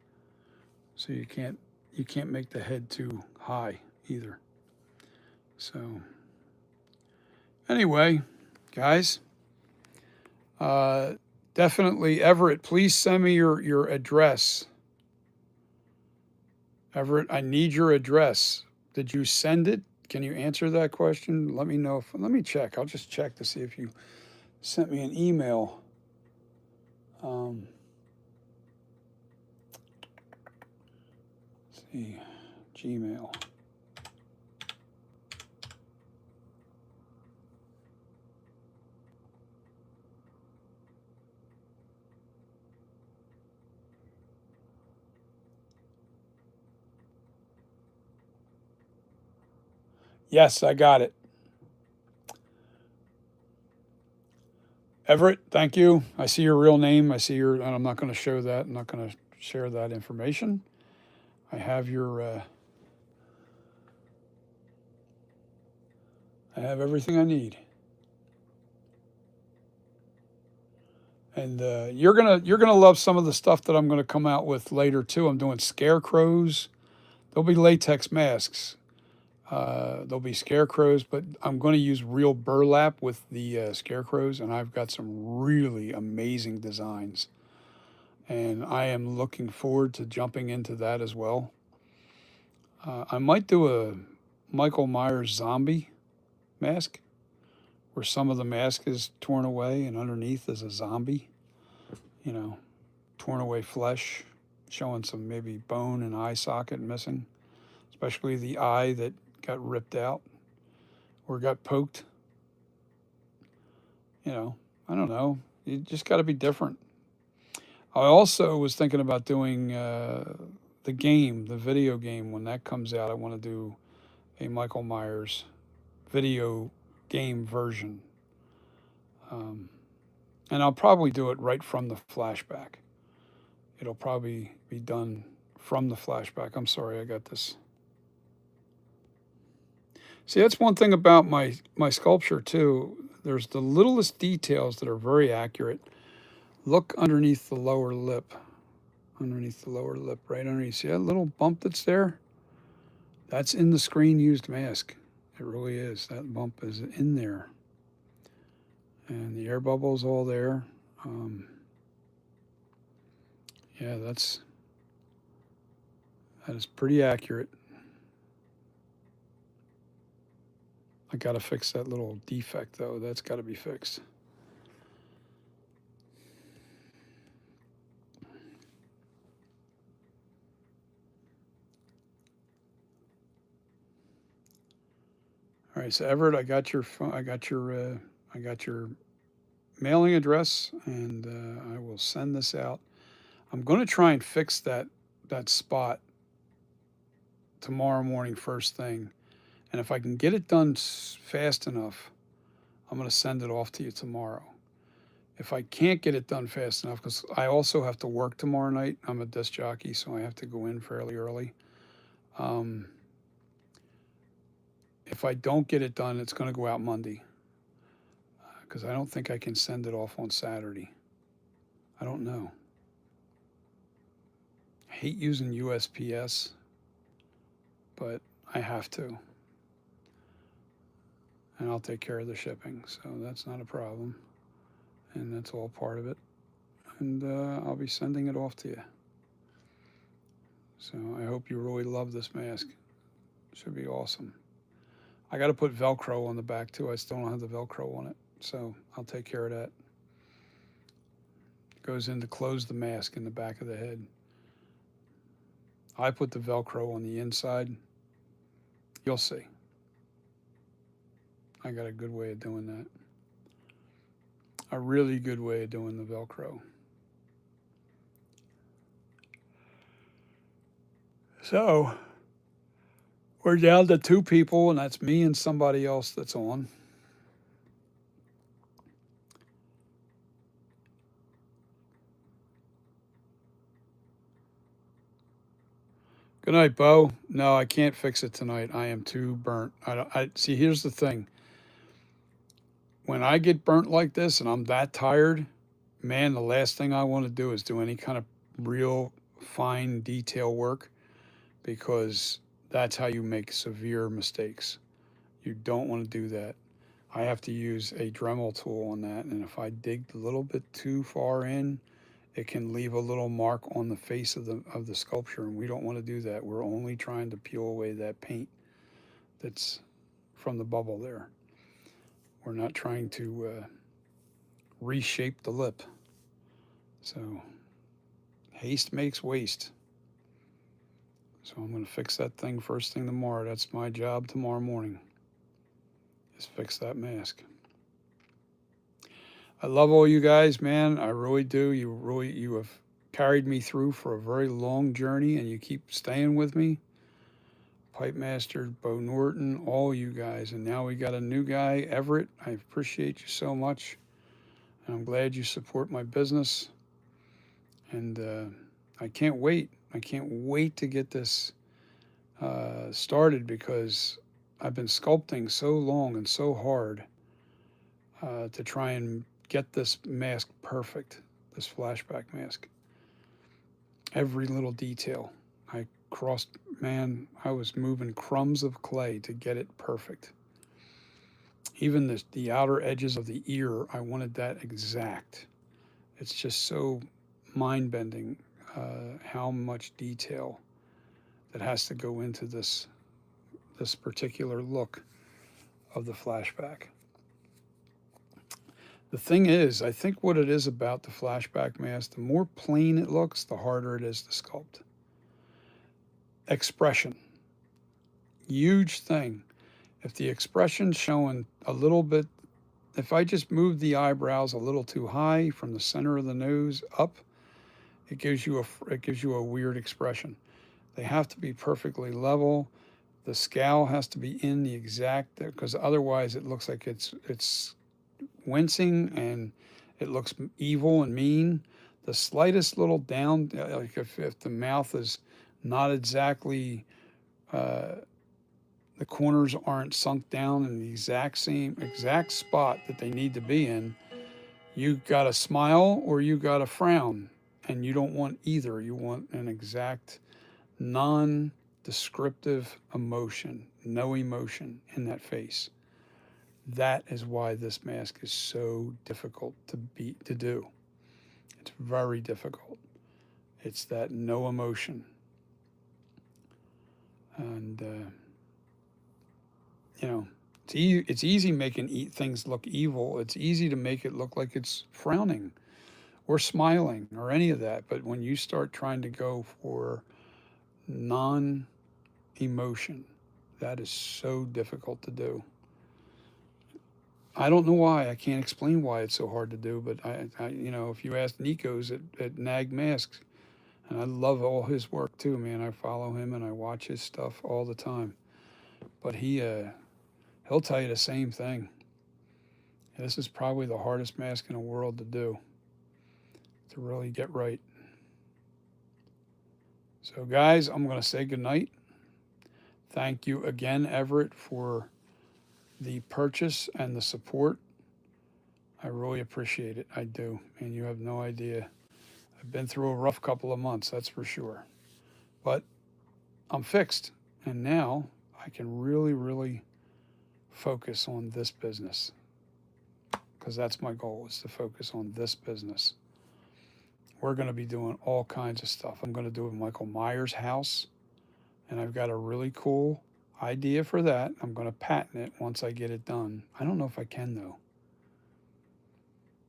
So you can't make the head too high either. So anyway, guys, definitely Everett, please send me your address. Everett, I need your address. Did you send it? Can you answer that question? Let me know. Let me check. I'll just check to see if you sent me an email. Let's see, Gmail. Yes, I got it. Everett, thank you. I see your real name. I see your, and I'm not going to show that. I'm not going to share that information. I have your, I have everything I need. And you're gonna love some of the stuff that I'm gonna come out with later too. I'm doing scarecrows. There'll be latex masks. There'll be scarecrows, but I'm going to use real burlap with the scarecrows, and I've got some really amazing designs. And I am looking forward to jumping into that as well. I might do a Michael Myers zombie mask where some of the mask is torn away and underneath is a zombie, torn away flesh, showing some maybe bone and eye socket missing, especially the eye that got ripped out or got poked. I don't know. You just got to be different. I also was thinking about doing the game, the video game, when that comes out. I want to do a Michael Myers video game version. And I'll probably do it right from the flashback. It'll probably be done from the flashback. I'm sorry, I got this. See, that's one thing about my sculpture too. There's the littlest details that are very accurate. Look underneath the lower lip. Underneath the lower lip, right underneath. See that little bump that's there? That's in the screen used mask. It really is. That bump is in there. And the air bubble's all there. Yeah, that is pretty accurate. I got to fix that little defect though. That's got to be fixed. All right, so Everett, I got your mailing address, and I will send this out. I'm going to try and fix that spot tomorrow morning first thing, and if I can get it done fast enough, I'm going to send it off to you tomorrow. If I can't get it done fast enough, because I also have to work tomorrow night. I'm a disc jockey, so I have to go in fairly early. If I don't get it done, it's going to go out Monday. because I don't think I can send it off on Saturday. I don't know. I hate using USPS, but I have to. And I'll take care of the shipping, so that's not a problem. And that's all part of it. And I'll be sending it off to you. So I hope you really love this mask. Should be awesome. I got to put Velcro on the back too. I still don't have the Velcro on it, so I'll take care of that. It goes in to close the mask in the back of the head. I put the Velcro on the inside. You'll see. I got a good way of doing that. A really good way of doing the Velcro. So, we're down to 2 people, and that's me and somebody else that's on. Good night, Bo. No, I can't fix it tonight. I am too burnt. I see. Here's the thing. When I get burnt like this and I'm that tired, man, the last thing I want to do is do any kind of real fine detail work, because that's how you make severe mistakes. You don't want to do that. I have to use a Dremel tool on that, and if I dig a little bit too far in, it can leave a little mark on the face of the sculpture, and we don't want to do that. We're only trying to peel away that paint that's from the bubble there. We're not trying to reshape the lip. So haste makes waste. So I'm going to fix that thing first thing tomorrow. That's my job tomorrow morning, is fix that mask. I love all you guys, man. I really do. You have carried me through for a very long journey, and you keep staying with me. Pipe Master, Bo Norton, all you guys. And now we got a new guy, Everett. I appreciate you so much. And I'm glad you support my business. And I can't wait. I can't wait to get this started, because I've been sculpting so long and so hard to try and get this mask perfect, this flashback mask. Every little detail. I was moving crumbs of clay to get it perfect. Even the outer edges of the ear, I wanted that exact. It's just so mind-bending how much detail that has to go into this particular look of the flashback. The thing is, I think what it is about the flashback mask, the more plain it looks, the harder it is to sculpt. Expression. Huge thing. If the expression's showing a little bit, if I just move the eyebrows a little too high from the center of the nose up, it gives you a weird expression. They have to be perfectly level. The scowl has to be in the exact, because otherwise it looks like it's wincing and it looks evil and mean. The slightest little down, like if the mouth is not exactly, the corners aren't sunk down in the exact spot that they need to be in, you got to smile or you got to frown, and you don't want either. You want an exact non-descriptive emotion, no emotion in that face. That is why this mask is so difficult to do. It's very difficult. It's that no emotion. And, it's easy making things look evil. It's easy to make it look like it's frowning or smiling or any of that. But when you start trying to go for non-emotion, that is so difficult to do. I don't know why. I can't explain why it's so hard to do, but if you ask Nico's at Nag Masks, and I love all his work too, man. I follow him and I watch his stuff all the time. But he'll tell you the same thing. This is probably the hardest mask in the world to do, to really get right. So guys, I'm going to say goodnight. Thank you again, Everett, for the purchase and the support. I really appreciate it. I do. And you have no idea. I've been through a rough couple of months, that's for sure. But I'm fixed. And now I can really, really focus on this business because that's my goal is to focus on this business. We're going to be doing all kinds of stuff. I'm going to do a Michael Myers house, and I've got a really cool idea for that. I'm going to patent it once I get it done. I don't know if I can, though.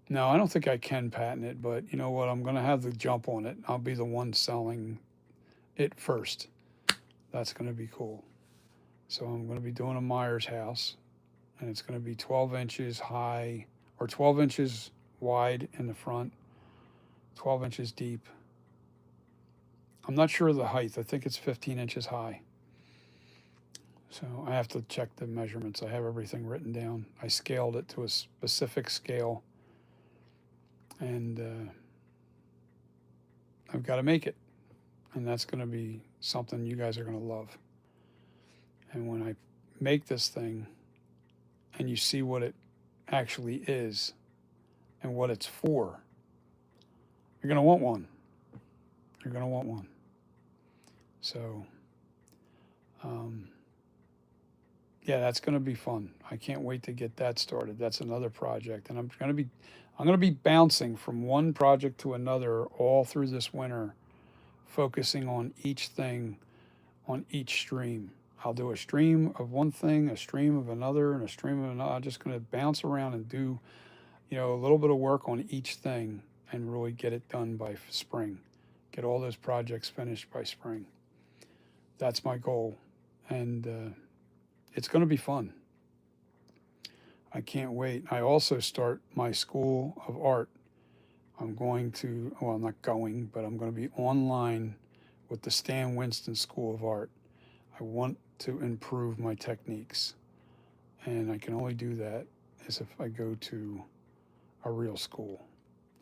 No, I don't think I can patent it, but you know what? I'm going to have the jump on it. I'll be the one selling it first. That's going to be cool. So I'm going to be doing a Myers house, and it's going to be 12 inches high or 12 inches wide in the front, 12 inches deep. I'm not sure of the height. I think it's 15 inches high. So I have to check the measurements. I have everything written down. I scaled it to a specific scale, and I've got to make it. And that's going to be something you guys are going to love. And when I make this thing and you see what it actually is and what it's for, you're going to want one. You're going to want one. So, yeah, that's going to be fun. I can't wait to get that started. That's another project, and I'm going to be bouncing from one project to another all through this winter, focusing on each thing, on each stream. I'll do a stream of one thing, a stream of another, and a stream of another. I'm just going to bounce around and do, a little bit of work on each thing and really get it done by spring. Get all those projects finished by spring. That's my goal, and it's going to be fun. I can't wait. I also start my School of Art. I'm going to, well, I'm not going, but I'm going to be online with the Stan Winston School of Art. I want to improve my techniques, and I can only do that as if I go to a real school,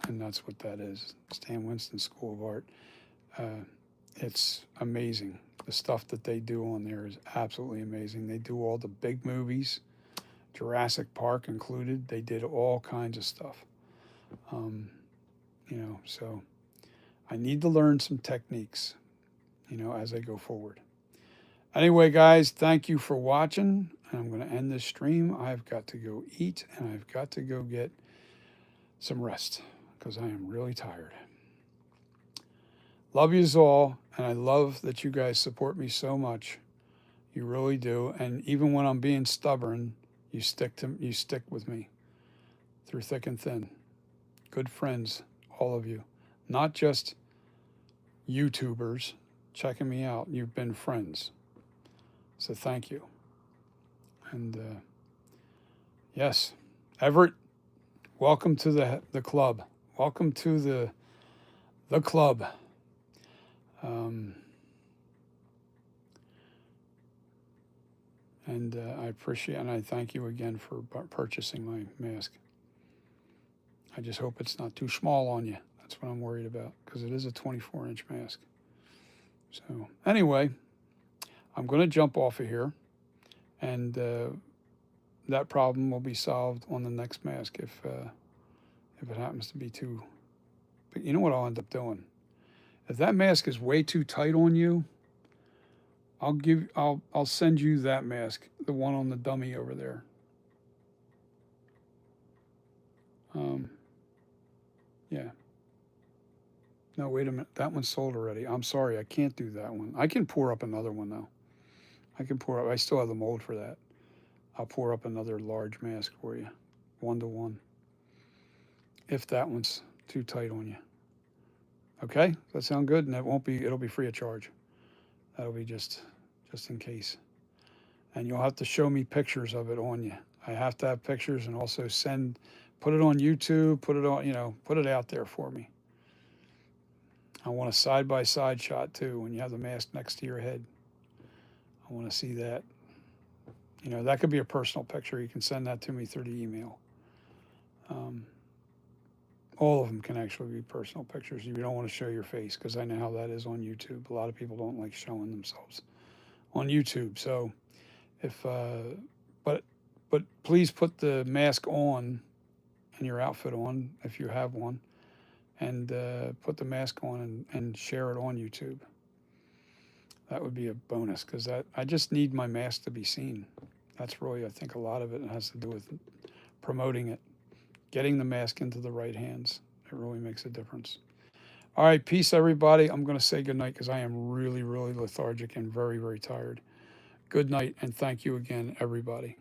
and that's what that is, Stan Winston School of Art. It's amazing. The stuff that they do on there is absolutely amazing. They do all the big movies, Jurassic Park included. They did all kinds of stuff. So I need to learn some techniques, as I go forward. Anyway, guys, thank you for watching. I'm going to end this stream. I've got to go eat, and I've got to go get some rest because I am really tired. Love yous all, and I love that you guys support me so much. You really do. And even when I'm being stubborn, you stick with me through thick and thin. Good friends, all of you. Not just YouTubers checking me out. You've been friends. So thank you. And yes, Everett, welcome to the club. Welcome to the club. I appreciate and I thank you again for purchasing my mask. I just hope it's not too small on you. That's what I'm worried about because it is a 24-inch mask. So anyway, I'm going to jump off of here, and that problem will be solved on the next mask if it happens to be too. But you know what I'll end up doing? If that mask is way too tight on you, I'll send you that mask, the one on the dummy over there. Yeah. No, wait a minute. That one's sold already. I'm sorry, I can't do that one. I can pour up another one though. I still have the mold for that. I'll pour up another large mask for you, 1-to-1. If that one's too tight on you. Okay, does that sound good? And it'll be free of charge. That'll be just in case. And you'll have to show me pictures of it on you. I have to have pictures and also put it on YouTube, put it out there for me. I want a side-by-side shot too when you have the mask next to your head. I want to see that. That could be a personal picture. You can send that to me through the email. All of them can actually be personal pictures. You don't want to show your face because I know how that is on YouTube. A lot of people don't like showing themselves on YouTube. So but please put the mask on and your outfit on if you have one, and put the mask on and share it on YouTube. That would be a bonus because I just need my mask to be seen. That's really, I think, a lot of it has to do with promoting it, getting the mask into the right hands. It really makes a difference. All right, peace, everybody. I'm going to say good night because I am really, really lethargic and very, very tired. Good night, and thank you again, everybody.